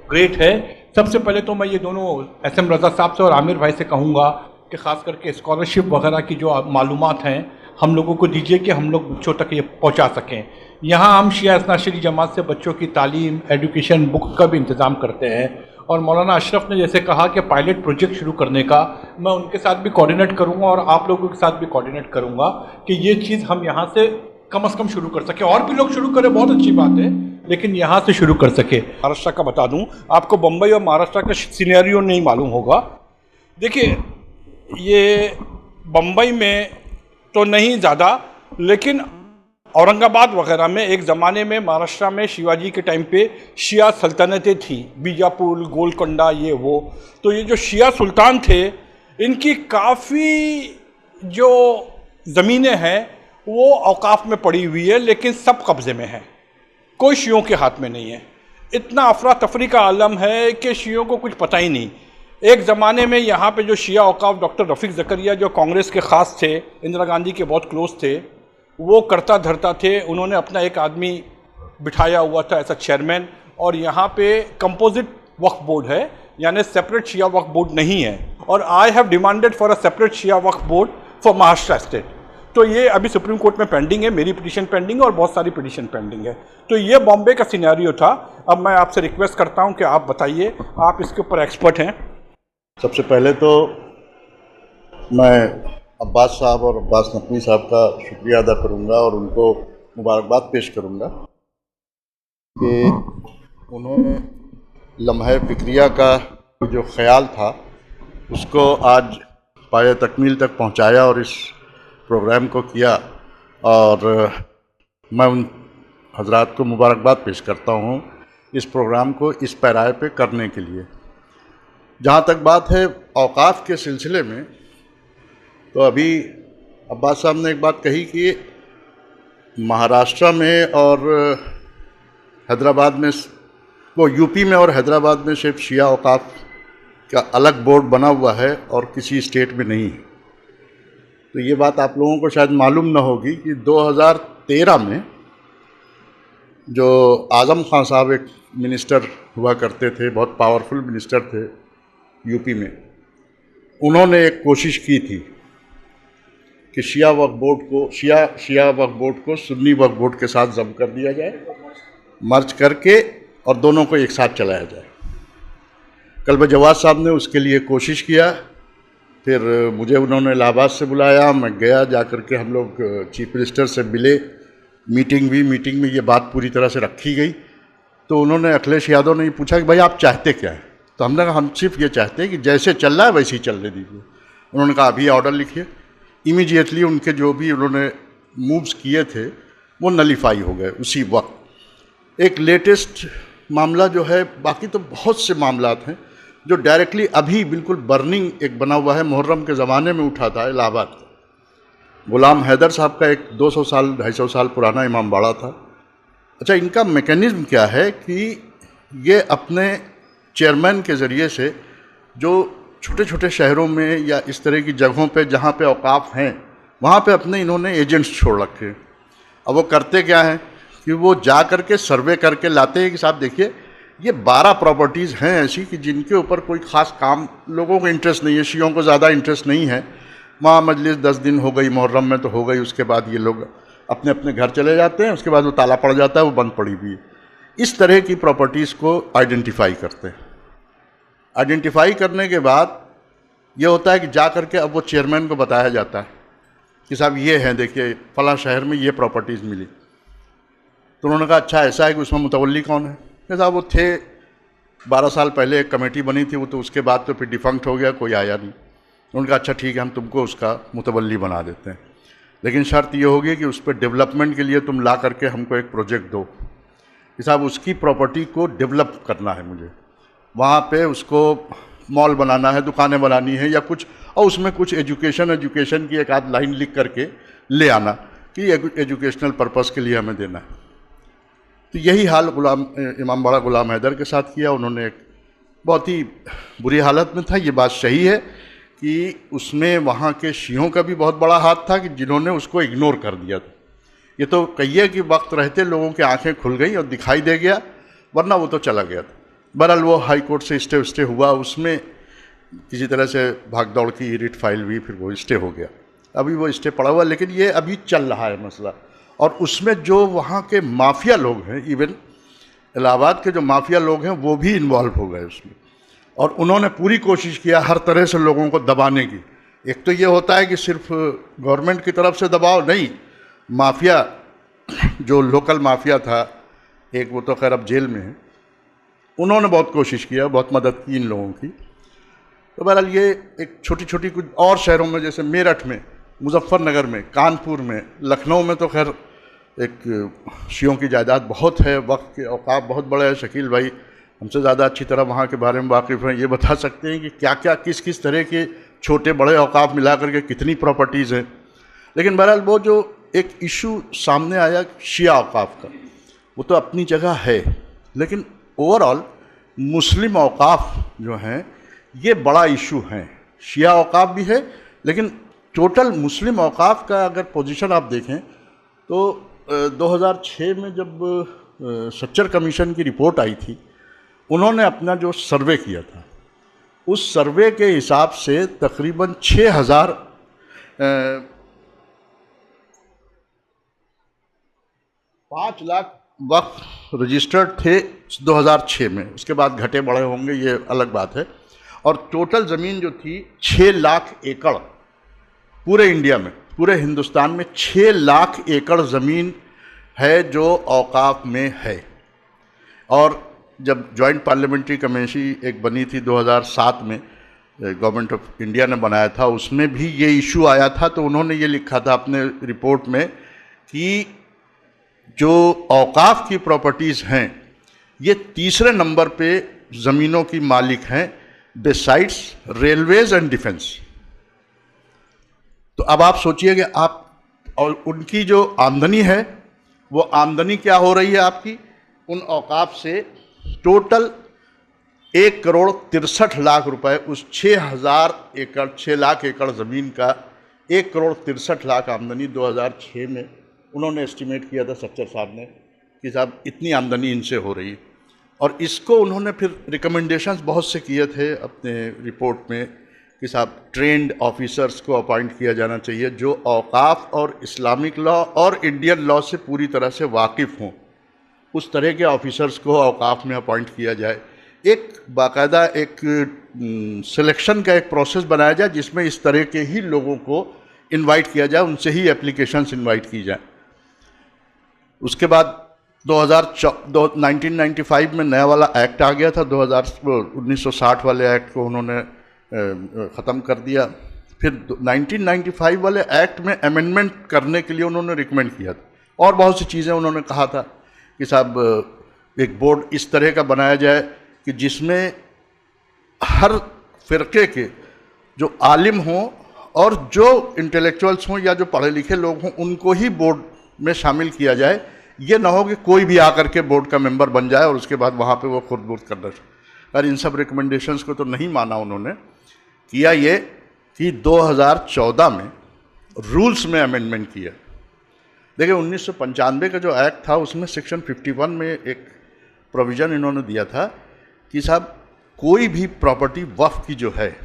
ग्रेट है। सबसे पहले तो मैं ये दोनों एसएम रज़ा साहब से और आमिर भाई से कहूँगा कि ख़ास करके स्कॉलरशिप वगैरह की जो मालूमात हैं हम लोगों को दीजिए कि हम लोग बच्चों तक ये पहुँचा सकें। यहाँ हम शिया इस्नाशरी जमात से बच्चों की तालीम, एजुकेशन, बुक का भी इंतज़ाम करते हैं। और मौलाना अशरफ ने जैसे कहा कि पायलट प्रोजेक्ट शुरू करने का, मैं उनके साथ भी कोऑर्डिनेट करूँगा और आप लोगों के साथ भी कोऑर्डिनेट करूँगा कि ये चीज़ हम यहाँ से कम से कम शुरू कर सके। और भी लोग शुरू करें, बहुत अच्छी बात है, लेकिन यहाँ से शुरू कर सके। महाराष्ट्र का बता दूँ आपको, बम्बई और महाराष्ट्र का सिनेरियो नहीं मालूम होगा। देखिए, ये बम्बई में तो नहीं ज़्यादा, लेकिन औरंगाबाद वगैरह में एक ज़माने में महाराष्ट्र में शिवाजी के टाइम पे शिया सल्तनतें थी, बीजापुर, गोलकोंडा, ये वो। तो ये जो शिया सुल्तान थे, इनकी काफ़ी जो ज़मीनें हैं वो औकाफ में पड़ी हुई है, लेकिन सब कब्ज़े में है, कोई शियों के हाथ में नहीं है। इतना अफरा तफरी का आलम है कि शियों को कुछ पता ही नहीं। एक ज़माने में यहाँ पे जो शिया औकाफ डॉक्टर रफ़ीक ज़करिया, जो कांग्रेस के ख़ास थे, इंदिरा गांधी के बहुत क्लोज थे, वो करता धरता थे। उन्होंने अपना एक आदमी बिठाया हुआ था ऐसा चेयरमैन, और यहाँ पे कंपोजिट वक्फ बोर्ड है, यानी सेपरेट शिया वक्फ बोर्ड नहीं है। और I have demanded for a separate Shia Waqf board for Maharashtra state. तो ये अभी सुप्रीम कोर्ट में पेंडिंग है, मेरी पिटीशन पेंडिंग है और बहुत सारी पिटीशन पेंडिंग है। तो ये बॉम्बे का सिनेरियो था। अब मैं आपसे रिक्वेस्ट करता हूँ कि आप बताइए, आप इसके ऊपर एक्सपर्ट हैं। सबसे पहले तो मैं अब्बास साहब और अब्बास नकवी साहब का शुक्रिया अदा करूंगा और उनको मुबारकबाद पेश करूंगा कि उन्होंने लम्हे फ़िक्रिया का जो ख़याल था उसको आज पाए तकमील तक पहुंचाया और इस प्रोग्राम को किया, और मैं उन हजरात को मुबारकबाद पेश करता हूं इस प्रोग्राम को इस पैराए पे करने के लिए। जहाँ तक बात है औकाफ के सिलसिले में, तो अभी अब्बास साहब ने एक बात कही कि महाराष्ट्र में और हैदराबाद में, वो यूपी में और हैदराबाद में सिर्फ शिया औकाफ का अलग बोर्ड बना हुआ है और किसी स्टेट में नहीं है। तो ये बात आप लोगों को शायद मालूम ना होगी कि 2013 में जो आज़म खान साहब एक मिनिस्टर हुआ करते थे, बहुत पावरफुल मिनिस्टर थे यूपी में, उन्होंने एक कोशिश की थी कि शिया वक्फ बोर्ड को सुन्नी वक्फ बोर्ड के साथ जब्त कर दिया जाए, मर्ज करके, और दोनों को एक साथ चलाया जाए। कल्ब जवाद साहब ने उसके लिए कोशिश किया, फिर मुझे उन्होंने इलाहाबाद से बुलाया, मैं गया, जा कर के हम लोग चीफ मिनिस्टर से मिले, मीटिंग हुई, मीटिंग में ये बात पूरी तरह से रखी गई। तो उन्होंने, अखिलेश यादव ने पूछा कि भाई आप चाहते क्या हैं? तो हमने कहा हम सिर्फ ये चाहते हैं कि जैसे चल रहा है वैसे ही चलने दीजिए। उन्होंने कहा अभी ऑर्डर लिखिए। इमीडिएटली उनके जो भी उन्होंने मूव्स किए थे वो नलीफाई हो गए उसी वक्त। एक लेटेस्ट मामला जो है, बाकी तो बहुत से मामलात हैं जो डायरेक्टली अभी बिल्कुल बर्निंग एक बना हुआ है, मुहर्रम के ज़माने में उठा था इलाहाबाद का। गुलाम हैदर साहब का एक 200 साल 250 साल पुराना इमामबाड़ा था। अच्छा, इनका मैकेनिज़्म क्या है कि ये अपने चेयरमैन के ज़रिए से जो छोटे छोटे शहरों में या इस तरह की जगहों पे जहाँ पे औकाफ हैं वहाँ पे अपने इन्होंने एजेंट्स छोड़ रखे हैं। अब वो करते क्या हैं कि वो जा कर के सर्वे करके लाते हैं कि साहब देखिए ये 12 प्रॉपर्टीज़ हैं ऐसी कि जिनके ऊपर कोई ख़ास काम लोगों को इंटरेस्ट नहीं है, शियों को ज़्यादा इंटरेस्ट नहीं है। वहाँ मजलिस 10 दिन हो गई, मुहर्रम में तो हो गई, उसके बाद ये लोग अपने अपने घर चले जाते हैं, उसके बाद वो ताला पड़ जाता है, वो बंद पड़ी हुई है। इस तरह की प्रॉपर्टीज़ को आइडेंटिफाई करते हैं। आइडेंटिफाई करने के बाद ये होता है कि जा कर के अब वो चेयरमैन को बताया जाता है कि साहब ये हैं, देखिए फ़लाँ शहर में ये प्रॉपर्टीज़ मिली। तो उन्होंने कहा अच्छा ऐसा है कि उसमें मुतवल्ली कौन है? कि साहब वो थे 12 साल पहले एक कमेटी बनी थी, वो तो उसके बाद तो फिर डिफंक्ट हो गया, कोई आया नहीं। उन्होंने कहा अच्छा ठीक है, हम तुमको उसका मुतवल्ली बना देते हैं, लेकिन शर्त ये होगी कि उस पर डेवलपमेंट के लिए तुम ला करके हमको एक प्रोजेक्ट दो कि साहब उसकी प्रॉपर्टी को डेवलप करना है मुझे, वहाँ पे उसको मॉल बनाना है, दुकानें बनानी है या कुछ, और उसमें कुछ एजुकेशन की एक आध लाइन लिख करके ले आना कि एजुकेशनल पर्पज़ के लिए हमें देना है। तो यही हाल इमामबाड़ा गुलाम हैदर के साथ किया उन्होंने। एक बहुत ही बुरी हालत में था, ये बात सही है कि उसमें वहाँ के शियों का भी बहुत बड़ा हाथ था कि जिन्होंने उसको इग्नोर कर दिया था। ये तो कहिए कि वक्त रहते लोगों की आंखें खुल गई और दिखाई दे गया, वरना वो तो चला गया था। बहरहाल वो हाई कोर्ट से स्टे हुआ, उसमें किसी तरह से भाग दौड़ की रिट फाइल हुई, फिर वो स्टे हो गया। अभी वो स्टे पड़ा हुआ, लेकिन ये अभी चल रहा है मसला। और उसमें जो वहाँ के माफिया लोग हैं, इवन इलाहाबाद के जो माफिया लोग हैं वो भी इन्वॉल्व हो गए उसमें, और उन्होंने पूरी कोशिश किया हर तरह से लोगों को दबाने की। एक तो ये होता है कि सिर्फ गवर्नमेंट की तरफ से दबाव नहीं, माफिया जो लोकल माफिया था एक, वो तो खैर अब जेल में है, उन्होंने बहुत कोशिश किया, बहुत मदद की इन लोगों की। तो बहरहाल ये एक छोटी छोटी कुछ और शहरों में, जैसे मेरठ में, मुजफ्फरनगर में, कानपुर में, लखनऊ में तो खैर एक शियों की जायदाद बहुत है, वक्त के औकाफ बहुत बड़े हैं। शकील भाई हमसे ज़्यादा अच्छी तरह वहाँ के बारे में वाकिफ़ हैं, ये बता सकते हैं कि क्या क्या किस किस तरह के छोटे बड़े औकाफ मिला करके कितनी प्रॉपर्टीज़ हैं। लेकिन बहरहाल वो जो एक इशू सामने आया शिया औकाफ का, वो तो अपनी जगह है, लेकिन ओवरऑल मुस्लिम औकाफ जो हैं ये बड़ा इशू हैं। शिया औकाफ भी है, लेकिन टोटल मुस्लिम औकाफ का अगर पोजीशन आप देखें तो 2006 में जब सच्चर कमीशन की रिपोर्ट आई थी, उन्होंने अपना जो सर्वे किया था, उस सर्वे के हिसाब से तकरीबन 5 लाख वक्फ रजिस्टर्ड थे 2006 में। उसके बाद घटे बढ़े होंगे, ये अलग बात है। और टोटल ज़मीन जो थी 6 लाख एकड़, पूरे इंडिया में, पूरे हिंदुस्तान में 6 लाख एकड़ ज़मीन है जो औकाफ में है। और जब जॉइंट पार्लियामेंट्री कमेटी एक बनी थी 2007 में, गवर्नमेंट ऑफ इंडिया ने बनाया था, उसमें भी ये इशू आया था। तो उन्होंने ये लिखा था अपने रिपोर्ट में कि जो औकाफ की प्रॉपर्टीज़ हैं ये तीसरे नंबर पे ज़मीनों की मालिक हैं, बिसाइड्स रेलवेज एंड डिफेंस। तो अब आप सोचिए कि आप, और उनकी जो आमदनी है वो आमदनी क्या हो रही है आपकी उन औकाफ से, टोटल 1,63,00,000 रुपए उस 6 लाख एकड़ ज़मीन का 1,63,00,000 आमदनी 2006 में उन्होंने एस्टिमेट किया था सच्चर साहब ने कि साहब इतनी आमदनी इनसे हो रही है। और इसको उन्होंने फिर रिकमेंडेशंस बहुत से किए थे अपने रिपोर्ट में कि साहब ट्रेंड ऑफिसर्स को अपॉइंट किया जाना चाहिए जो औकाफ और इस्लामिक लॉ और इंडियन लॉ से पूरी तरह से वाकिफ़ हों। उस तरह के ऑफिसर्स को औकाफ में अपॉइंट किया जाए, एक बाकायदा एक सिलेक्शन का एक प्रोसेस बनाया जाए जिसमें इस तरह के ही लोगों को इनवाइट किया जाए, उनसे ही एप्लीकेशंस इनवाइट की जाए। उसके बाद 1995 में नया वाला एक्ट आ गया था, 1960 वाले एक्ट को उन्होंने ख़त्म कर दिया। फिर 1995 वाले एक्ट में अमेंडमेंट करने के लिए उन्होंने रिकमेंड किया था और बहुत सी चीज़ें उन्होंने कहा था कि साहब एक बोर्ड इस तरह का बनाया जाए कि जिसमें हर फ़िरके के जो आलिम हों और जो इंटेलेक्चुअल्स हों या जो पढ़े लिखे लोग हों उनको ही बोर्ड में शामिल किया जाए। ये ना हो कि कोई भी आकर के बोर्ड का मेंबर बन जाए और उसके बाद वहाँ पे वो खुद बुर्द करना चाहिए। और इन सब रिकमेंडेशंस को तो नहीं माना उन्होंने। किया ये कि 2014 में रूल्स में अमेंडमेंट किया। देखिए 1995 का जो एक्ट था उसमें सेक्शन 51 में एक प्रोविज़न इन्होंने दिया था कि साहब कोई भी प्रॉपर्टी वक्फ की जो है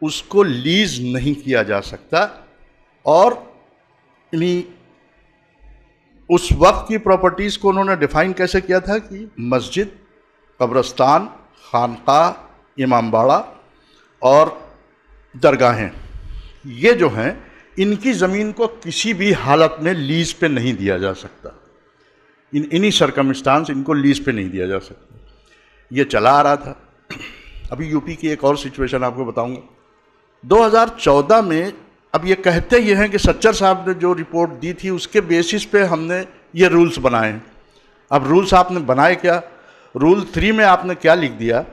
उसको लीज नहीं किया जा सकता, और इन्हीं उस वक्त की प्रॉपर्टीज़ को उन्होंने डिफ़ाइन कैसे किया था कि मस्जिद, कब्रस्तान, खानका, इमामबाड़ा और दरगाहें, ये जो हैं इनकी ज़मीन को किसी भी हालत में लीज़ पे नहीं दिया जा सकता। इन्हीं सर्कमस्टांस इनको लीज़ पे नहीं दिया जा सकता। ये चला आ रहा था। अभी यूपी की एक और सिचुएशन आपको बताऊंगा। 2014 में अब ये कहते ये हैं कि सच्चर साहब ने जो रिपोर्ट दी थी उसके बेसिस पे हमने ये रूल्स बनाए हैं। अब रूल्स आपने बनाए क्या? रूल 3 में आपने क्या लिख दिया?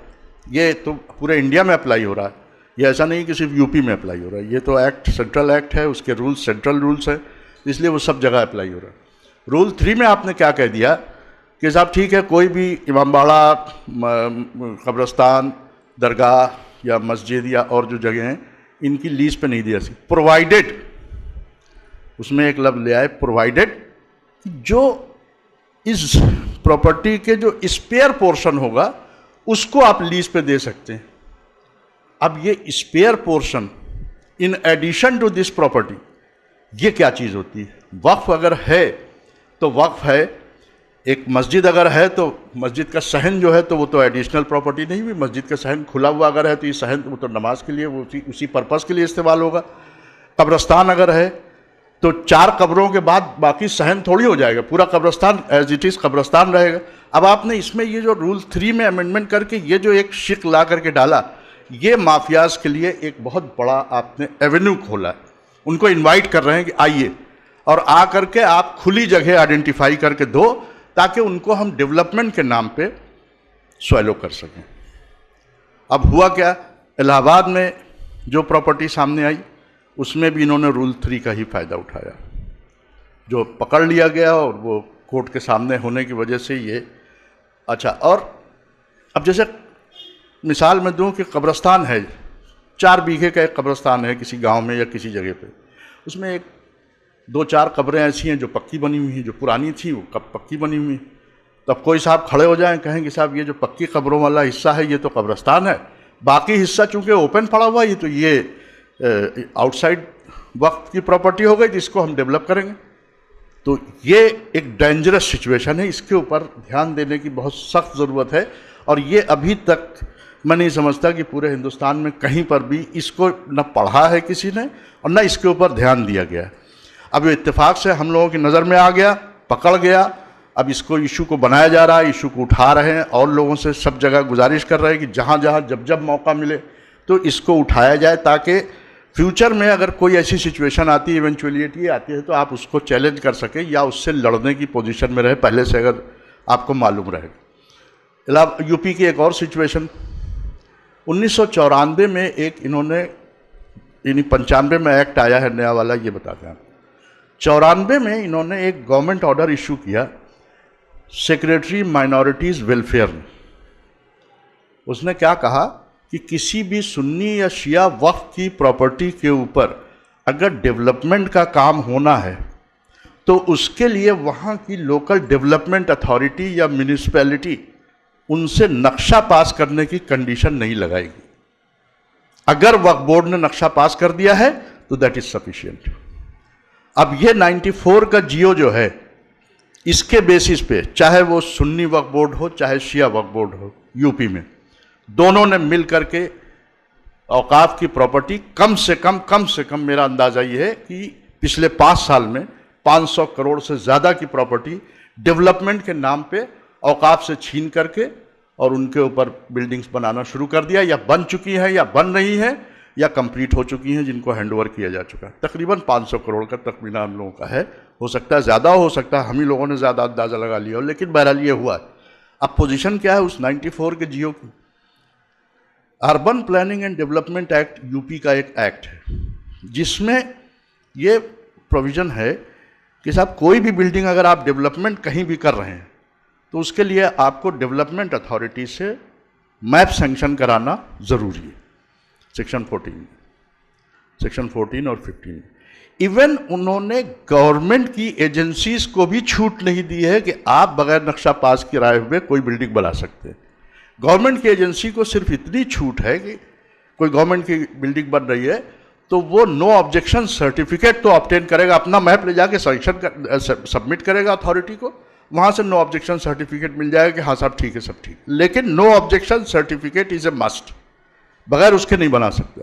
ये तो पूरे इंडिया में अप्लाई हो रहा है, ये ऐसा नहीं कि सिर्फ यूपी में अप्लाई हो रहा है। ये तो एक्ट सेंट्रल एक्ट है, उसके रूल्स सेंट्रल रूल्स हैं, इसलिए वो सब जगह अप्लाई हो रहा है। रूल 3 में आपने क्या कह दिया कि साहब ठीक है, कोई भी इमामबाड़ा, कब्रस्तान, दरगाह या मस्जिद या और जो जगह हैं इनकी लीज पे नहीं दिया, प्रोवाइडेड, उसमें एक लफ्ज़ ले आए प्रोवाइडेड, जो इस प्रॉपर्टी के जो स्पेयर पोर्शन होगा उसको आप लीज पे दे सकते हैं। अब ये spare portion in addition to this property, ये क्या चीज़ होती है? वक्फ अगर है तो वक्फ है, एक मस्जिद अगर है तो मस्जिद का सहन जो है तो वो तो एडिशनल प्रॉपर्टी नहीं हुई। मस्जिद का सहन खुला हुआ अगर है तो ये सहन वो तो नमाज के लिए, वो उसी पर्पज़ के लिए इस्तेमाल होगा। कब्रस्तान अगर है तो 4 कब्रों के बाद बाकी सहन थोड़ी हो जाएगा, पूरा कब्रस्तान एज इट इज़ कब्रस्तान रहेगा। अब आपने इसमें ये जो रूल 3 में अमेंडमेंट करके ये जो एक शिक ला करके डाला, ये माफियाज के लिए एक बहुत बड़ा आपने एवेन्यू खोला है। उनको इनवाइट कर रहे हैं कि आइए और आ करके आप खुली जगह आइडेंटिफाई करके दो, ताकि उनको हम डेवलपमेंट के नाम पे स्वैलो कर सकें। अब हुआ क्या, इलाहाबाद में जो प्रॉपर्टी सामने आई उसमें भी इन्होंने रूल 3 का ही फ़ायदा उठाया, जो पकड़ लिया गया और वो कोर्ट के सामने होने की वजह से ये अच्छा। और अब जैसे मिसाल मैं दूं कि कब्रस्तान है, 4 बीघे का एक कब्रस्तान है किसी गांव में या किसी जगह पे, उसमें एक 2-4 कब्रें ऐसी हैं जो पक्की बनी हुई हैं, जो पुरानी थी वो कब पक्की बनी हुई। तब कोई साहब खड़े हो जाएं, कहेंगे साहब ये जो पक्की कब्रों वाला हिस्सा है ये तो कब्रस्तान है, बाकी हिस्सा चूंकि ओपन पड़ा हुआ है ये तो ये आउटसाइड वक्त की प्रॉपर्टी हो गई, तो इसको हम डेवलप करेंगे। तो ये एक डेंजरस सिचुएशन है, इसके ऊपर ध्यान देने की बहुत सख्त ज़रूरत है। और ये अभी तक मैं नहीं समझता कि पूरे हिंदुस्तान में कहीं पर भी इसको न पढ़ा है किसी ने और न इसके ऊपर ध्यान दिया गया है। अब ये इत्तेफाक से हम लोगों की नज़र में आ गया, पकड़ गया, अब इसको इशू को बनाया जा रहा है, इशू को उठा रहे हैं और लोगों से सब जगह गुजारिश कर रहे हैं कि जहाँ जहाँ जब जब मौका मिले तो इसको उठाया जाए, ताकि फ्यूचर में अगर कोई ऐसी सिचुएशन आती है, इवेंचुअलिटी आती है, तो आप उसको चैलेंज कर सकें या उससे लड़ने की पोजीशन में रहे पहले से, अगर आपको मालूम रहेगा। यूपी की एक और सिचुएशन, 1994 में एक इन्होंने, यानी 95 में एक्ट आया है नया वाला, ये बताते हैं। 94 में इन्होंने एक गवर्नमेंट ऑर्डर इशू किया सेक्रेटरी माइनॉरिटीज़ वेलफेयर ने। उसने क्या कहा कि किसी भी सुन्नी या शिया वक्फ की प्रॉपर्टी के ऊपर अगर डेवलपमेंट का काम होना है तो उसके लिए वहाँ की लोकल डेवलपमेंट अथॉरिटी या म्यूनिसिपैलिटी उनसे नक्शा पास करने की कंडीशन नहीं लगाएगी। अगर वक्फ बोर्ड ने नक्शा पास कर दिया है तो दैट इज सफिशिएंट। अब ये 94 का जियो जो है, इसके बेसिस पे चाहे वो सुन्नी वक्फ बोर्ड हो चाहे शिया वक्फ बोर्ड हो, यूपी में दोनों ने मिल करके औकाफ की प्रॉपर्टी कम से कम मेरा अंदाज़ा ये है कि पिछले 5 साल में 500 करोड़ से ज़्यादा की प्रॉपर्टी डेवलपमेंट के नाम पे औकाफ से छीन करके और उनके ऊपर बिल्डिंग्स बनाना शुरू कर दिया, या बन चुकी हैं या बन रही हैं या कंप्लीट हो चुकी हैं, जिनको हैंडओवर किया जा चुका है। तकरीबन 500 करोड़ का तखमीना हम लोगों का है हो सकता है ज़्यादा हो सकता है हम ही लोगों ने ज़्यादा अंदाज़ा लगा लिया हो, लेकिन बहरहाल ये हुआ है। अब पोजीशन क्या है उस 94 के जियो की? Urban planning and development act UP का एक एक्ट है जिसमें ये प्रोविज़न है कि साहब कोई भी बिल्डिंग अगर आप डेवलपमेंट कहीं भी कर रहे हैं तो उसके लिए आपको डेवलपमेंट अथॉरिटी से मैप सैंक्शन कराना ज़रूरी है। सेक्शन 14 और 15। इवन उन्होंने गवर्नमेंट की एजेंसीज को भी छूट नहीं दी है कि आप बगैर नक्शा पास कराए हुए कोई बिल्डिंग बना सकते हैं। गवर्नमेंट की एजेंसी को सिर्फ इतनी छूट है कि कोई गवर्नमेंट की बिल्डिंग बन रही है तो वो नो ऑब्जेक्शन सर्टिफिकेट तो ऑब्टेन करेगा, अपना मैप ले जाके सबमिट करेगा अथॉरिटी को, वहाँ से नो ऑब्जेक्शन सर्टिफिकेट मिल जाएगा कि हाँ साहब ठीक है, सब ठीक। लेकिन no objection certificate is a must, बगैर उसके नहीं बना सकते।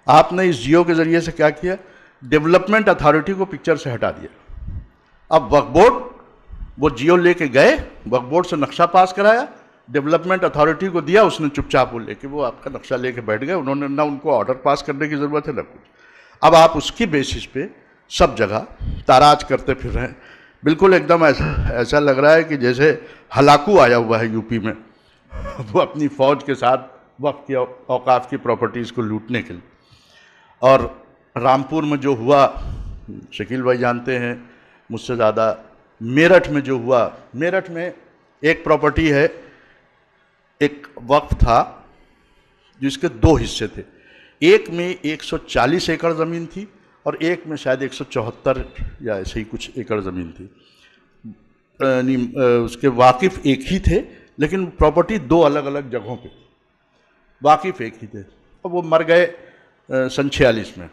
आपने इस जियो के ज़रिए से क्या किया, डेवलपमेंट अथॉरिटी को पिक्चर से हटा दिया। अब वक्फ बोर्ड वो जियो लेके गए, वक्फ बोर्ड से नक्शा पास कराया, डेवलपमेंट अथॉरिटी को दिया, उसने चुपचाप वो लेके वो आपका नक्शा लेके बैठ गए। उन्होंने ना उनको ऑर्डर पास करने की ज़रूरत है ना कुछ। अब आप उसकी बेसिस पे सब जगह ताराज करते फिर रहे हैं। बिल्कुल एकदम ऐसा लग रहा है कि जैसे हलाकू आया हुआ है यूपी में, वो अपनी फ़ौज के साथ वक्फ की औकाफ की प्रॉपर्टीज़ को लूटने के लिए। और रामपुर में जो हुआ, शकील भाई जानते हैं मुझसे ज़्यादा, मेरठ में जो हुआ, मेरठ में एक प्रॉपर्टी है, एक वक्फ था जिसके दो हिस्से थे। एक में 140 एकड़ ज़मीन थी और एक में शायद 174 या ऐसे ही कुछ एकड़ ज़मीन थी। उसके वाकिफ़ एक ही थे लेकिन प्रॉपर्टी दो अलग अलग जगहों पे, वाकिफ़ एक ही थे। और वो मर गए सन 46 में।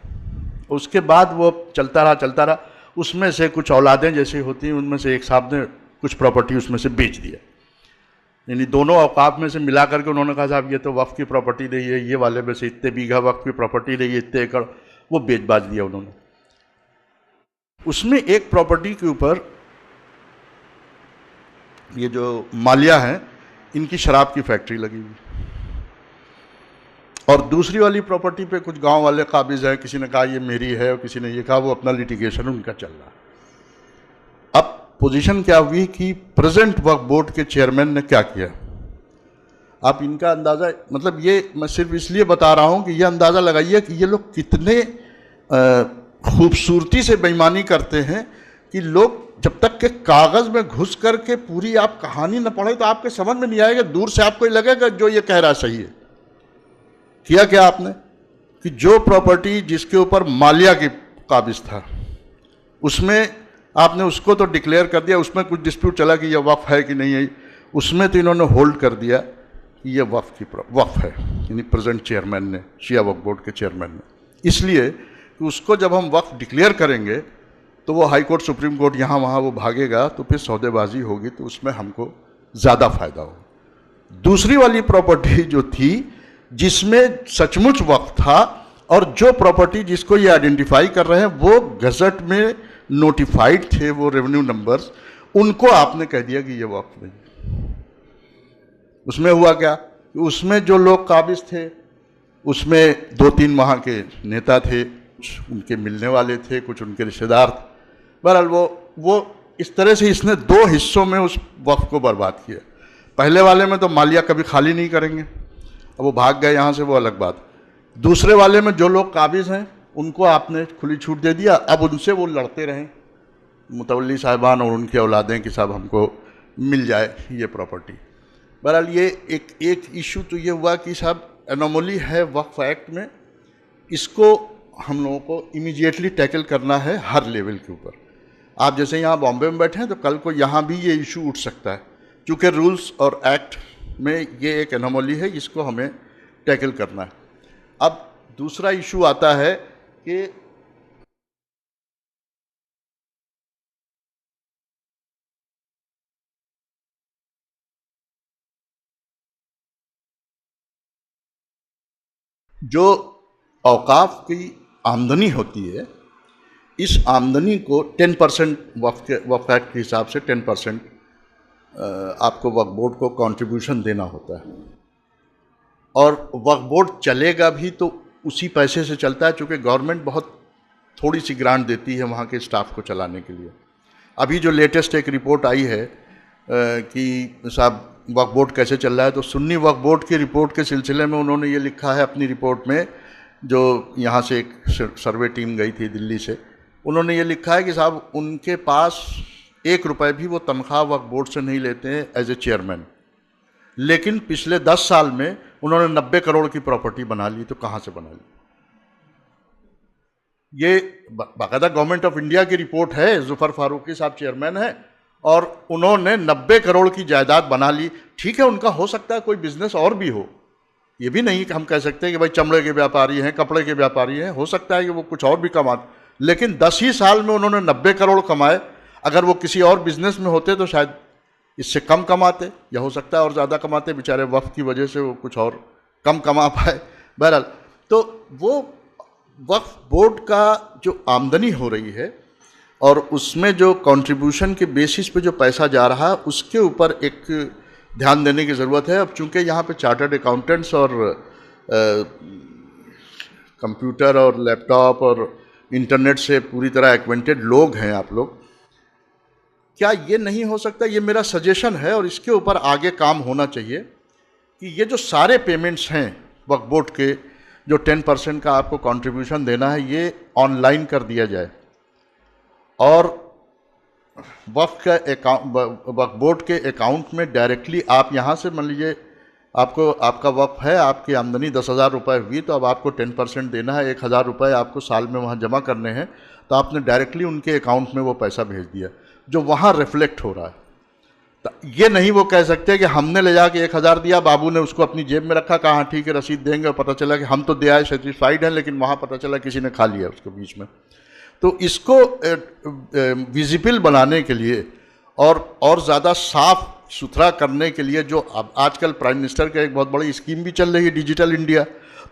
उसके बाद वो चलता रहा। उसमें से कुछ औलादें जैसी होती हैं, उनमें से एक साहब ने कुछ प्रॉपर्टी उसमें से बेच दिया। यानी दोनों औकाफ में से मिला करके उन्होंने कहा साहब ये तो वक्फ की प्रॉपर्टी नहीं है, ये वाले में से इतने बीघा वक्फ की प्रॉपर्टी नहीं है, इतने एकड़, वो बेच बाच दिया उन्होंने। उसमें एक प्रॉपर्टी के ऊपर ये जो मालिया है, इनकी शराब की फैक्ट्री लगी हुई, और दूसरी वाली प्रॉपर्टी पे कुछ गांव वाले काबिज हैं, किसी ने कहा ये मेरी है और किसी ने ये कहा, वो अपना लिटिगेशन उनका चल रहा है। अब पोजीशन क्या हुई कि प्रेजेंट वक्फ बोर्ड के चेयरमैन ने क्या किया, आप इनका अंदाज़ा, मतलब ये मैं सिर्फ इसलिए बता रहा हूँ कि ये अंदाज़ा लगाइए कि ये लोग कितने खूबसूरती से बेईमानी करते हैं कि लोग जब तक के कागज़ में घुस करके पूरी आप कहानी न पढ़े तो आपके समझ में नहीं आएगा, दूर से आपको लगेगा जो ये कह रहा सही है। किया क्या आपने कि जो प्रॉपर्टी जिसके ऊपर मालिया की काबिज था, उसमें आपने उसको तो डिक्लेयर कर दिया, उसमें कुछ डिस्प्यूट चला कि यह वक्फ है कि नहीं है, उसमें तो इन्होंने होल्ड कर दिया कि यह वक्फ है, यानी प्रेजेंट चेयरमैन ने, शिया वक्फ बोर्ड के चेयरमैन ने। इसलिए कि उसको जब हम वक्फ डिक्लेयर करेंगे तो वो हाई कोर्ट सुप्रीम कोर्ट यहाँ वहाँ वो भागेगा, तो फिर सौदेबाजी होगी, तो उसमें हमको ज़्यादा फायदा होगा। दूसरी वाली प्रॉपर्टी जो थी जिसमें सचमुच वक्फ था, और जो प्रॉपर्टी जिसको ये आइडेंटिफाई कर रहे हैं वो गजट में नोटिफाइड थे, वो रेवेन्यू नंबर्स, उनको आपने कह दिया कि ये वक्फ नहीं। उसमें हुआ क्या, उसमें जो लोग काबिज थे उसमें 2-3 वहाँ के नेता थे, कुछ उनके मिलने वाले थे, कुछ उनके रिश्तेदार थे। बहरहाल वो इस तरह से इसने 2 हिस्सों में उस वक्फ को बर्बाद किया। पहले वाले में तो मालिया कभी खाली नहीं करेंगे, अब वो भाग गए यहाँ से, वो अलग बात। दूसरे वाले में जो लोग काबिज हैं उनको आपने खुली छूट दे दिया, अब उनसे वो लड़ते रहें मुतवल्ली साहिबान और उनकी औलादें कि साहब हमको मिल जाए ये प्रॉपर्टी। बहरहाल ये एक इशू तो ये हुआ कि साहब एनोमली है वक्फ एक्ट में, इसको हम लोगों को इमीडिएटली टैकल करना है हर लेवल के ऊपर। आप जैसे यहाँ बॉम्बे में बैठे हैं तो कल को यहाँ भी ये इशू उठ सकता है, क्योंकि रूल्स और एक्ट में ये एक एनोमली है, इसको हमें टैकल करना है। अब दूसरा इशू आता है कि जो औकाफ की आमदनी होती है, इस आमदनी को 10% वक्फ एक्ट के हिसाब से 10% आपको वक्फ बोर्ड को कंट्रीब्यूशन देना होता है, और वक्फ बोर्ड चलेगा भी तो उसी पैसे से चलता है, चूँकि गवर्नमेंट बहुत थोड़ी सी ग्रांट देती है वहाँ के स्टाफ को चलाने के लिए। अभी जो लेटेस्ट एक रिपोर्ट आई है कि साहब वक्फ बोर्ड कैसे चल रहा है, तो सुन्नी वक्फ बोर्ड की रिपोर्ट के सिलसिले में उन्होंने ये लिखा है अपनी रिपोर्ट में, जो यहाँ से एक सर्वे टीम गई थी दिल्ली से, उन्होंने ये लिखा है कि साहब उनके पास 1 रुपये भी वो तनख्वाह वक्फ बोर्ड से नहीं लेते हैं एज ए चेयरमैन, लेकिन पिछले 10 साल में उन्होंने 90 करोड़ की प्रॉपर्टी बना ली। तो कहाँ से बना ली? ये बाकायदा गवर्नमेंट ऑफ इंडिया की रिपोर्ट है, जुफर फारूकी साहब चेयरमैन है और उन्होंने 90 करोड़ की जायदाद बना ली। ठीक है, उनका हो सकता है कोई बिजनेस और भी हो, ये भी नहीं कि हम कह सकते हैं कि भाई चमड़े के व्यापारी हैं, कपड़े के व्यापारी हैं, हो सकता है कि वो कुछ और भी कमाते, लेकिन 10 ही साल में उन्होंने 90 करोड़ कमाए। अगर वो किसी और बिजनेस में होते तो शायद इससे कम कमाते, या हो सकता है और ज़्यादा कमाते, बेचारे वक्त की वजह से वो कुछ और कम कमा पाए। बहरहाल, तो वो वक्फ बोर्ड का जो आमदनी हो रही है और उसमें जो कंट्रीब्यूशन के बेसिस पे जो पैसा जा रहा है, उसके ऊपर एक ध्यान देने की ज़रूरत है। अब चूँकि यहाँ पे चार्टर्ड अकाउंटेंट्स और कंप्यूटर और लैपटॉप और इंटरनेट से पूरी तरह एक्वेंटेड लोग हैं आप लोग, क्या ये नहीं हो सकता, ये मेरा सजेशन है और इसके ऊपर आगे काम होना चाहिए कि ये जो सारे पेमेंट्स हैं वक्फ बोर्ड के, जो 10% का आपको कंट्रीब्यूशन देना है, ये ऑनलाइन कर दिया जाए और वक्फ बोर्ड के अकाउंट में डायरेक्टली आप यहाँ से, मान लीजिए आपका वक्फ है, आपकी आमदनी 10,000 रुपये हुई, तो अब आपको 10% देना है, 1,000 रुपये आपको साल में वहाँ जमा करने हैं, तो आपने डायरेक्टली उनके अकाउंट में वो पैसा भेज दिया जो वहाँ रिफ्लेक्ट हो रहा है। तो ये नहीं वो कह सकते कि हमने ले जाके 1,000 दिया, बाबू ने उसको अपनी जेब में रखा, कहा ठीक है रसीद देंगे, और पता चला कि हम तो दे आए, सेटिस्फाइड हैं, लेकिन वहाँ पता चला किसी ने खा लिया उसके बीच में। तो इसको विजिबल बनाने के लिए और ज़्यादा साफ सुथरा करने के लिए, जो अब आजकल प्राइम मिनिस्टर का एक बहुत बड़ी स्कीम भी चल रही है, डिजिटल इंडिया,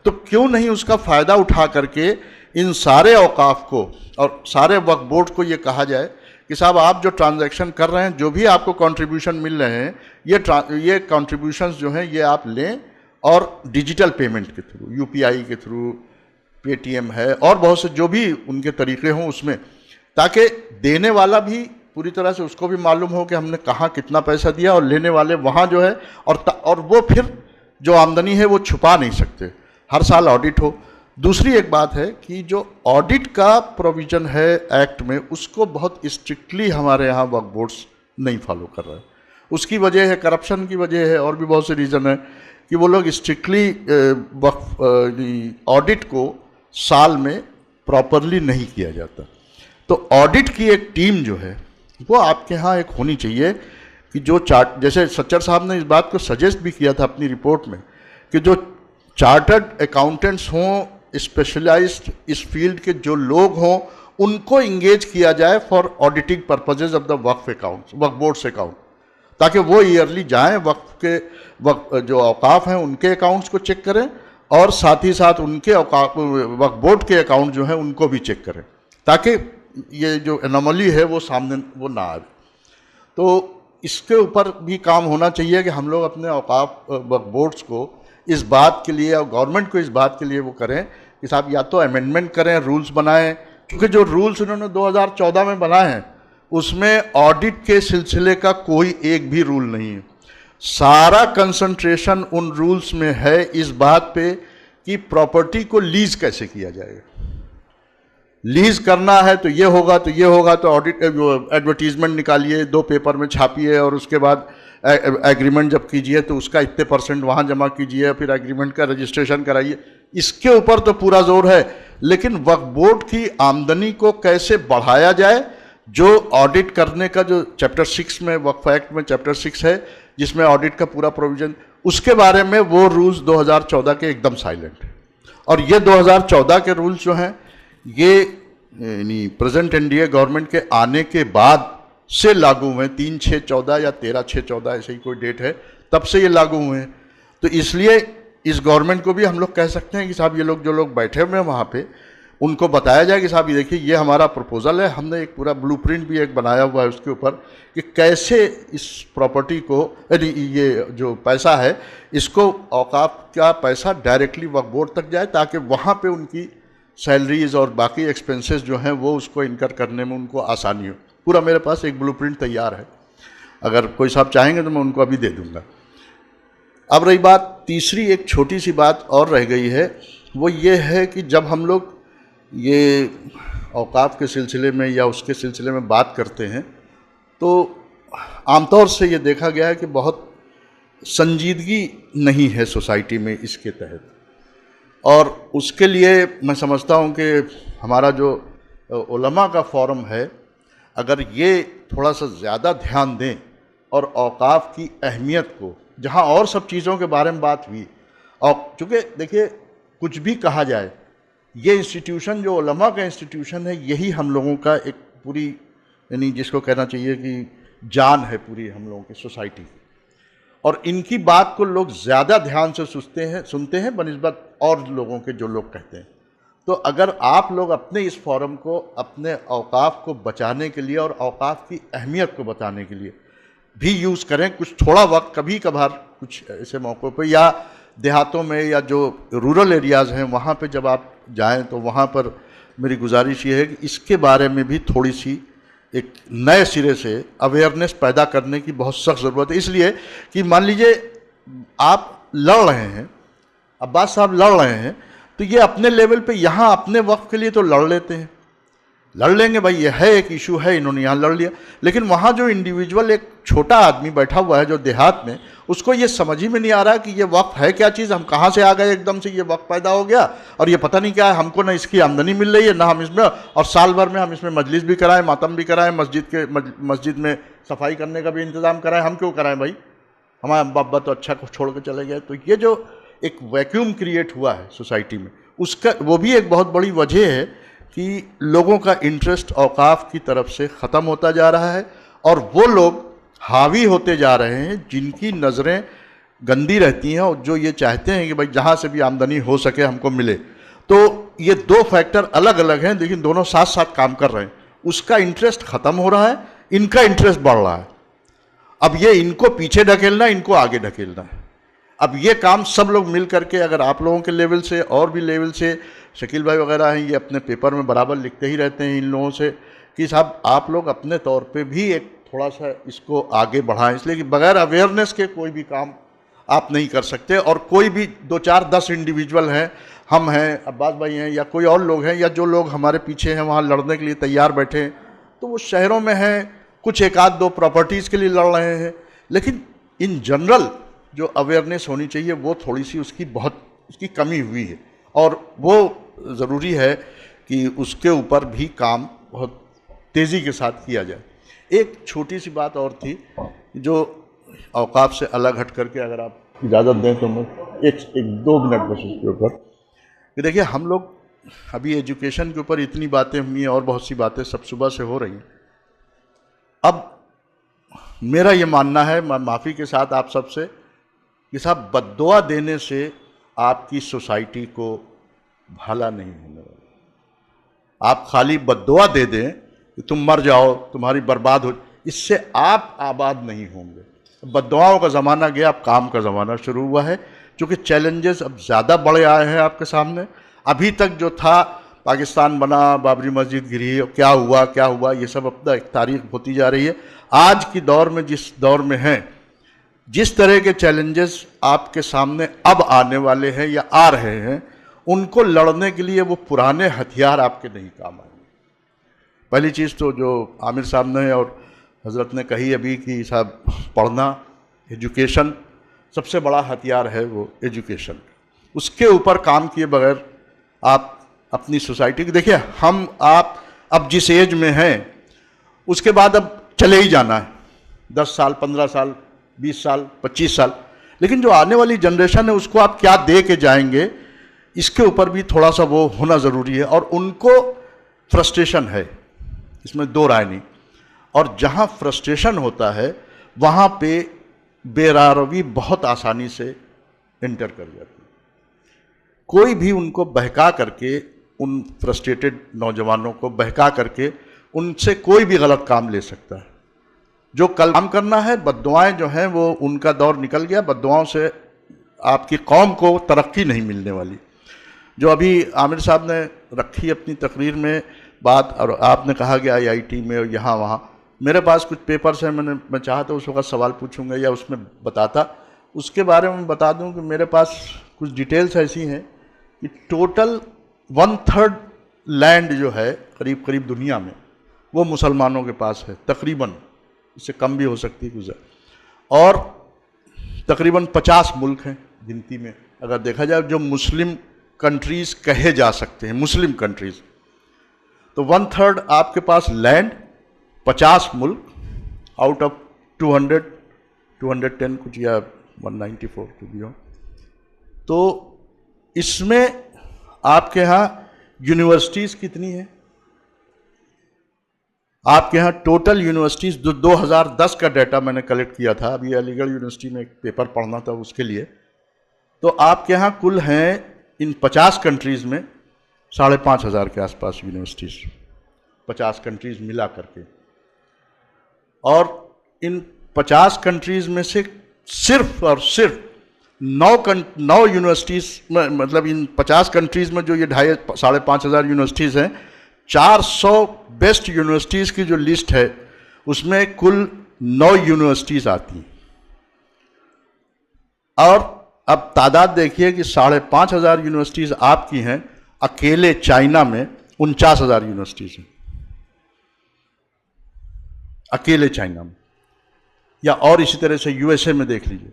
तो क्यों नहीं उसका फ़ायदा उठा करके इन सारे औकाफ को और सारे वक्फ बोर्ड को ये कहा जाए कि साहब आप जो ट्रांजैक्शन कर रहे हैं, जो भी आपको कंट्रीब्यूशन मिल रहे हैं, ये कंट्रीब्यूशंस जो हैं ये आप लें और डिजिटल पेमेंट के थ्रू, यूपीआई के थ्रू, पेटीएम है और बहुत से जो भी उनके तरीके हों उसमें, ताकि देने वाला भी पूरी तरह से उसको भी मालूम हो कि हमने कहाँ कितना पैसा दिया, और लेने वाले वहाँ जो है और वो फिर जो आमदनी है वो छुपा नहीं सकते, हर साल ऑडिट हो। दूसरी एक बात है कि जो ऑडिट का प्रोविज़न है एक्ट में, उसको बहुत स्ट्रिक्टली हमारे यहाँ वक्फ बोर्ड्स नहीं फॉलो कर रहे हैं। उसकी वजह है करप्शन की वजह है और भी बहुत से रीज़न है कि वो लोग स्ट्रिक्टली ऑडिट को साल में प्रॉपरली नहीं किया जाता। तो ऑडिट की एक टीम जो है वो आपके यहाँ एक होनी चाहिए कि जो जैसे सच्चर साहब ने इस बात को सजेस्ट भी किया था अपनी रिपोर्ट में कि जो चार्टर्ड अकाउंटेंट्स हों, स्पेशलाइज्ड इस फील्ड के जो लोग हों, उनको इंगेज किया जाए for auditing purposes of the Waqf boards account, ताकि वो ईयरली जाएं, वक्फ जो औकाफ हैं उनके अकाउंट्स को चेक करें और साथ ही साथ उनके वक्फ बोर्ड के अकाउंट जो हैं उनको भी चेक करें, ताकि ये जो एनोमली है वो सामने वो ना आए। तो इसके ऊपर भी काम होना चाहिए कि हम लोग अपने औकाफ वक्फ बोर्ड्स को इस बात के लिए और गवर्नमेंट को इस बात के लिए वो करें कि साहब या तो अमेंडमेंट करें, रूल्स बनाएं, क्योंकि जो रूल्स उन्होंने 2014 में बनाए हैं उसमें ऑडिट के सिलसिले का कोई एक भी रूल नहीं है। सारा कंसंट्रेशन उन रूल्स में है इस बात पे कि प्रॉपर्टी को लीज कैसे किया जाएगा, लीज करना है तो ये होगा तो ये होगा, तो ऑडिट एडवर्टीजमेंट निकालिए, 2 पेपर में छापिए और उसके बाद एग्रीमेंट जब कीजिए तो उसका इतने % वहाँ जमा कीजिए, फिर एग्रीमेंट का रजिस्ट्रेशन कराइए, इसके ऊपर तो पूरा जोर है। लेकिन वक्फ बोर्ड की आमदनी को कैसे बढ़ाया जाए, जो ऑडिट करने का जो चैप्टर 6 में वक्फ एक्ट में चैप्टर 6 है जिसमें ऑडिट का पूरा प्रोविजन, उसके बारे में वो रूल्स 2014 के एकदम साइलेंट है। और ये 2014 के रूल्स जो हैं ये यानी प्रेजेंट एनडीए गवर्नमेंट के आने के बाद से लागू हुए, 3/6/14 या 13/6/14 ऐसे ही कोई डेट है, तब से ये लागू हुए हैं। तो इसलिए इस गवर्नमेंट को भी हम लोग कह सकते हैं कि साहब ये लोग जो लोग बैठे हुए हैं वहाँ पे, उनको बताया जाए कि साहब ये देखिए ये हमारा प्रपोजल है, हमने एक पूरा ब्लूप्रिंट भी एक बनाया हुआ है उसके ऊपर कि कैसे इस प्रॉपर्टी को, यदि ये जो पैसा है इसको औकाफ का पैसा डायरेक्टली वक्फ बोर्ड तक जाए, ताकि वहाँ पर उनकी सैलरीज और बाकी एक्सपेंसेस जो हैं वो उसको इनकर करने में उनको आसानी हो। पूरा मेरे पास एक ब्लूप्रिंट तैयार है, अगर कोई साहब चाहेंगे तो मैं उनको अभी दे दूंगा। अब रही बात तीसरी, एक छोटी सी बात और रह गई है, वो ये है कि जब हम लोग ये औकाफ के सिलसिले में या उसके सिलसिले में बात करते हैं तो आमतौर से ये देखा गया है कि बहुत संजीदगी नहीं है सोसाइटी में इसके तहत, और उसके लिए मैं समझता हूँ कि हमारा जो उलमा का फोरम है, अगर ये थोड़ा सा ज़्यादा ध्यान दें और औकाफ की अहमियत को, जहाँ और सब चीज़ों के बारे में बात हुई, और चूँकि देखिए कुछ भी कहा जाए, ये इंस्टीट्यूशन जो उलमा का इंस्टीट्यूशन है, यही हम लोगों का एक पूरी, यानी जिसको कहना चाहिए कि जान है पूरी हम लोगों की सोसाइटी की, और इनकी बात को लोग ज़्यादा ध्यान से सुनते हैं बनिस्बत और लोगों के जो लोग कहते हैं। तो अगर आप लोग अपने इस फोरम को अपने औकाफ को बचाने के लिए और औकाफ की अहमियत को बताने के लिए भी यूज़ करें, कुछ थोड़ा वक्त कभी कभार कुछ ऐसे मौक़ों पे, या देहातों में या जो रूरल एरियाज़ हैं वहाँ पे जब आप जाएं तो वहाँ पर मेरी गुजारिश ये है कि इसके बारे में भी थोड़ी सी एक नए सिरे से अवेयरनेस पैदा करने की बहुत सख्त ज़रूरत है। इसलिए कि मान लीजिए आप लड़ रहे हैं, अब्बास साहब लड़ रहे हैं, तो ये अपने लेवल पे यहाँ अपने वक्त के लिए तो लड़ लेते हैं, लड़ लेंगे भाई, ये है एक इशू है, इन्होंने यहाँ लड़ लिया, लेकिन वहाँ जो इंडिविजुअल एक छोटा आदमी बैठा हुआ है जो देहात में, उसको ये समझ ही में नहीं आ रहा कि ये वक्फ है क्या चीज़, हम कहाँ से आ गए एकदम से ये वक्फ पैदा हो गया, और ये पता नहीं क्या है, हमको ना इसकी आमदनी मिल रही है ना हम इसमें, और साल भर में हम इसमें मजलिस भी कराएं, मातम भी कराएं, मस्जिद में सफाई करने का भी इंतज़ाम कराएं, हम क्यों कराएं भाई, हमारे बाबा तो अच्छा छोड़ के चले गए। तो ये जो एक वैक्यूम क्रिएट हुआ है सोसाइटी में, उसका वो भी एक बहुत बड़ी वजह है कि लोगों का इंटरेस्ट औकाफ की तरफ से ख़त्म होता जा रहा है, और वो लोग हावी होते जा रहे हैं जिनकी नज़रें गंदी रहती हैं और जो ये चाहते हैं कि भाई जहाँ से भी आमदनी हो सके हमको मिले। तो ये दो फैक्टर अलग अलग हैं, लेकिन दोनों साथ साथ काम कर रहे हैं। उसका इंटरेस्ट ख़त्म हो रहा है, इनका इंटरेस्ट बढ़ रहा है। अब ये इनको पीछे ढकेलना, इनको आगे ढकेलना है। अब ये काम सब लोग मिल करके, अगर आप लोगों के लेवल से और भी लेवल से, शकील भाई वगैरह हैं, ये अपने पेपर में बराबर लिखते ही रहते हैं इन लोगों से कि साहब आप लोग अपने तौर पे भी एक थोड़ा सा इसको आगे बढ़ाएं, इसलिए कि बगैर अवेयरनेस के कोई भी काम आप नहीं कर सकते। और कोई भी 2 4 10 इंडिविजुअल हैं, हम हैं, अब्बास भाई हैं, या कोई और लोग हैं, या जो लोग हमारे पीछे हैं वहाँ लड़ने के लिए तैयार बैठे हैं, तो वो शहरों में हैं, कुछ एक आध 2 प्रॉपर्टीज़ के लिए लड़ रहे हैं, लेकिन इन जनरल जो अवेयरनेस होनी चाहिए वो थोड़ी सी उसकी कमी हुई है, और वो ज़रूरी है कि उसके ऊपर भी काम बहुत तेज़ी के साथ किया जाए। एक छोटी सी बात और थी जो औकाफ से अलग हट करके, अगर आप इजाज़त दें तो मैं एक 2 मिनट बस इसके ऊपर, कि देखिए हम लोग अभी एजुकेशन के ऊपर इतनी बातें हुई हैं और बहुत सी बातें सब सुबह से हो रही हैं। अब मेरा ये मानना है, मैं माफ़ी के साथ आप सबसे, कि साहब बद्दुआ देने से आपकी सोसाइटी को भला नहीं होने वाला। आप खाली बद्दुआ दे दें कि तुम मर जाओ, तुम्हारी बर्बाद हो, इससे आप आबाद नहीं होंगे। बद्दुआओं का ज़माना गया, अब काम का ज़माना शुरू हुआ है, क्योंकि चैलेंजेस अब ज़्यादा बड़े आए हैं आपके सामने। अभी तक जो था, पाकिस्तान बना, बाबरी मस्जिद गिरी, क्या हुआ, ये सब अपना एक तारीख होती जा रही है। आज की दौर में, जिस दौर में हैं, जिस तरह के चैलेंजेस आपके सामने अब आने वाले हैं या आ रहे हैं, उनको लड़ने के लिए वो पुराने हथियार आपके नहीं काम आएंगे। पहली चीज़ तो जो आमिर साहब ने और हज़रत ने कही अभी कि साहब पढ़ना, एजुकेशन सबसे बड़ा हथियार है, वो एजुकेशन। उसके ऊपर काम किए बगैर आप अपनी सोसाइटी की, देखिए हम आप अब जिस एज में हैं उसके बाद अब चले ही जाना है, 10 साल 15 साल 20 साल 25 साल, लेकिन जो आने वाली जनरेशन है उसको आप क्या दे के जाएंगे, इसके ऊपर भी थोड़ा सा वो होना ज़रूरी है। और उनको फ्रस्ट्रेशन है, इसमें 2 राय नहीं, और जहाँ फ्रस्ट्रेशन होता है वहाँ पे बेरारवी बहुत आसानी से एंटर कर जाती है। कोई भी उनको बहका करके, उन फ्रस्ट्रेटेड नौजवानों को बहका करके उनसे कोई भी गलत काम ले सकता है। जो कल काम करना है, बद्दुआएं जो हैं वो उनका दौर निकल गया, बद्दुआओं से आपकी कौम को तरक्की नहीं मिलने वाली। जो अभी आमिर साहब ने रखी अपनी तकरीर में बात, और आपने कहा कि IIT में और यहाँ वहाँ, मेरे पास कुछ पेपर्स हैं, मैं चाहा तो उस वक्त सवाल पूछूंगा या उसमें बताता। उसके बारे में बता दूं कि मेरे पास कुछ डिटेल्स ऐसी हैं कि टोटल 1/3 लैंड जो है करीब करीब दुनिया में वो मुसलमानों के पास है, तकरीबन, इससे कम भी हो सकती है गुजर, और तकरीबन 50 मुल्क हैं गिनती में अगर देखा जाए जो मुस्लिम कंट्रीज़ कहे जा सकते हैं, मुस्लिम कंट्रीज़। तो 1/3 आपके पास लैंड, 50 मुल्क आउट ऑफ 210 कुछ या 194 कुछ भी हो। तो इसमें आपके यहाँ यूनिवर्सिटीज़ कितनी हैं? आपके यहाँ टोटल यूनिवर्सिटीज़ 2010 का डाटा मैंने कलेक्ट किया था, अभी अलीगढ़ यूनिवर्सिटी में एक पेपर पढ़ना था उसके लिए। तो आपके यहाँ कुल हैं इन 50 कंट्रीज़ में 5,500 के आसपास यूनिवर्सिटीज़, 50 कंट्रीज़ मिला करके। और इन 50 कंट्रीज़ में से सिर्फ और सिर्फ 9 यूनिवर्सिटीज़, मतलब इन 50 कंट्रीज़ में जो ये 5,500 यूनिवर्सिटीज़ हैं, 400 बेस्ट यूनिवर्सिटीज़ की जो लिस्ट है उसमें कुल 9 यूनिवर्सिटीज़ आती हैं। और अब तादाद देखिए कि 5,500 यूनिवर्सिटीज़ आपकी हैं, अकेले चाइना में 49,000 यूनिवर्सिटीज़ हैं, अकेले चाइना में। या और इसी तरह से यूएसए में देख लीजिए,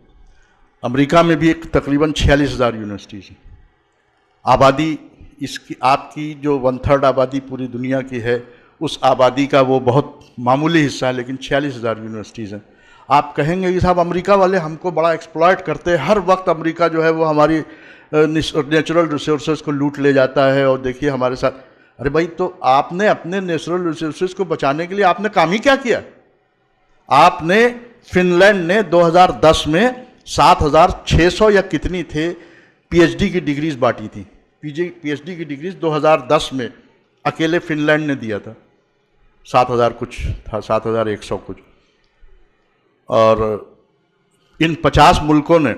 अमेरिका में भी एक तकरीबन 46,000 यूनिवर्सिटीज़ हैं। आबादी इसकी आपकी जो 1/3 आबादी पूरी दुनिया की है, उस आबादी का वो बहुत मामूली हिस्सा है, लेकिन 46,000 यूनिवर्सिटीज़ हैं। आप कहेंगे कि साहब अमेरिका वाले हमको बड़ा एक्सप्लॉयट करते हैं, हर वक्त अमेरिका जो है वो हमारी नेचुरल रिसोर्सेज को लूट ले जाता है और देखिए हमारे साथ। अरे भाई, तो आपने अपने नेचुरल रिसोर्सेज को बचाने के लिए आपने काम ही क्या किया? आपने, फिनलैंड ने 2010 में 7,600 या कितनी थे पीएचडी की डिग्रीज बांटी थी। पीएचडी की डिग्रीज 2010 में अकेले फिनलैंड ने दिया था, 7,000 कुछ था, 7,100 कुछ। और इन 50 मुल्कों ने,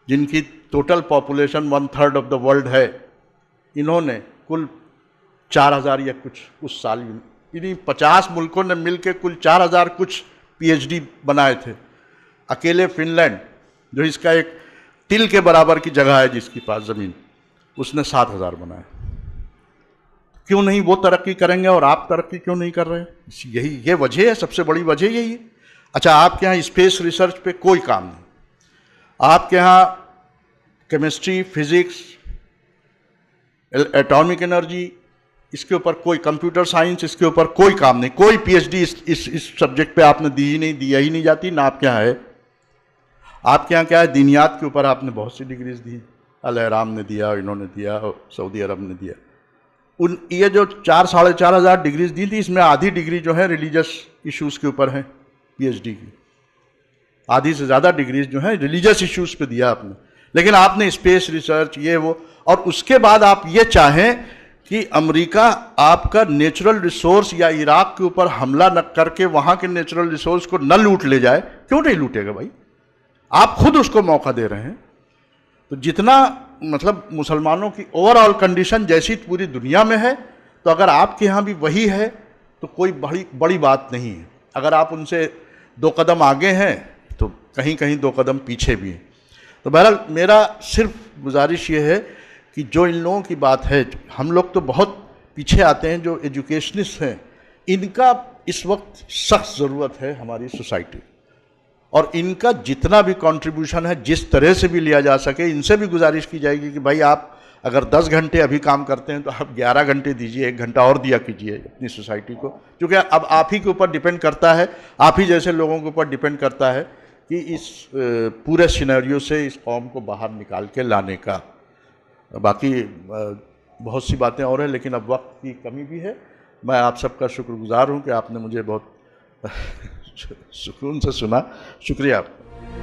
जिनकी total population 1/3 of the world है, इन्होंने कुल 4,000 या कुछ उस साल, इन्हीं 50 मुल्कों ने मिलकर कुल 4,000 कुछ पीएचडी बनाए थे। अकेले फिनलैंड, जो इसका एक तिल के बराबर की जगह है जिसके पास ज़मीन, उसने 7,000 बनाए। क्यों नहीं वो तरक्की करेंगे और आप तरक्की क्यों नहीं कर रहे हैं? ये वजह है, सबसे बड़ी वजह यही है। अच्छा, आपके यहाँ स्पेस रिसर्च पे कोई काम नहीं, आपके यहाँ केमिस्ट्री, फिजिक्स, एटॉमिक एनर्जी, इसके ऊपर कोई, कंप्यूटर साइंस, इसके ऊपर कोई काम नहीं, कोई पीएचडी इस सब्जेक्ट पे आपने दी ही नहीं, दिया ही नहीं जाती ना आपके यहाँ है। आपके यहाँ क्या है, दीनियात के ऊपर आपने बहुत सी डिग्रीज दी, अल-एहराम ने दिया, इन्होंने दिया, सऊदी अरब ने दिया। ये जो 4,500 डिग्रीज दी थी, इसमें आधी डिग्री जो है रिलीजियस इश्यूज़ के ऊपर है पीएचडी की, आधी से ज़्यादा डिग्रीज जो है रिलीजियस इश्यूज़ पे दिया आपने। लेकिन आपने स्पेस रिसर्च ये वो, और उसके बाद आप ये चाहें कि अमेरिका आपका नेचुरल रिसोर्स या इराक के ऊपर हमला न करके वहाँ के नेचुरल रिसोर्स को न लूट ले जाए। क्यों नहीं लूटेगा भाई? आप खुद उसको मौका दे रहे हैं। तो जितना, मतलब मुसलमानों की ओवरऑल कंडीशन जैसी पूरी दुनिया में है, तो अगर आपके यहाँ भी वही है तो कोई बड़ी बात नहीं है। अगर आप उनसे 2 कदम आगे हैं तो कहीं कहीं 2 कदम पीछे भी हैं। तो बहरहाल मेरा सिर्फ गुजारिश ये है कि जो इन लोगों की बात है, हम लोग तो बहुत पीछे आते हैं, जो एजुकेशनिस्ट हैं, इनका इस वक्त सख्त ज़रूरत है हमारी सोसाइटी, और इनका जितना भी कंट्रीब्यूशन है जिस तरह से भी लिया जा सके, इनसे भी गुजारिश की जाएगी कि भाई आप अगर 10 घंटे अभी काम करते हैं तो आप 11 घंटे दीजिए, 1 घंटा और दिया कीजिए अपनी सोसाइटी को, क्योंकि अब आप ही के ऊपर डिपेंड करता है, आप ही जैसे लोगों के ऊपर डिपेंड करता है कि इस पूरे सिनेरियो से इस कौम को बाहर निकाल के लाने का। बाकी बहुत सी बातें और हैं, लेकिन अब वक्त की कमी भी है। मैं आप सबका शुक्रगुजार हूँ कि आपने मुझे बहुत सुकून से सुना। शुक्रिया आपका।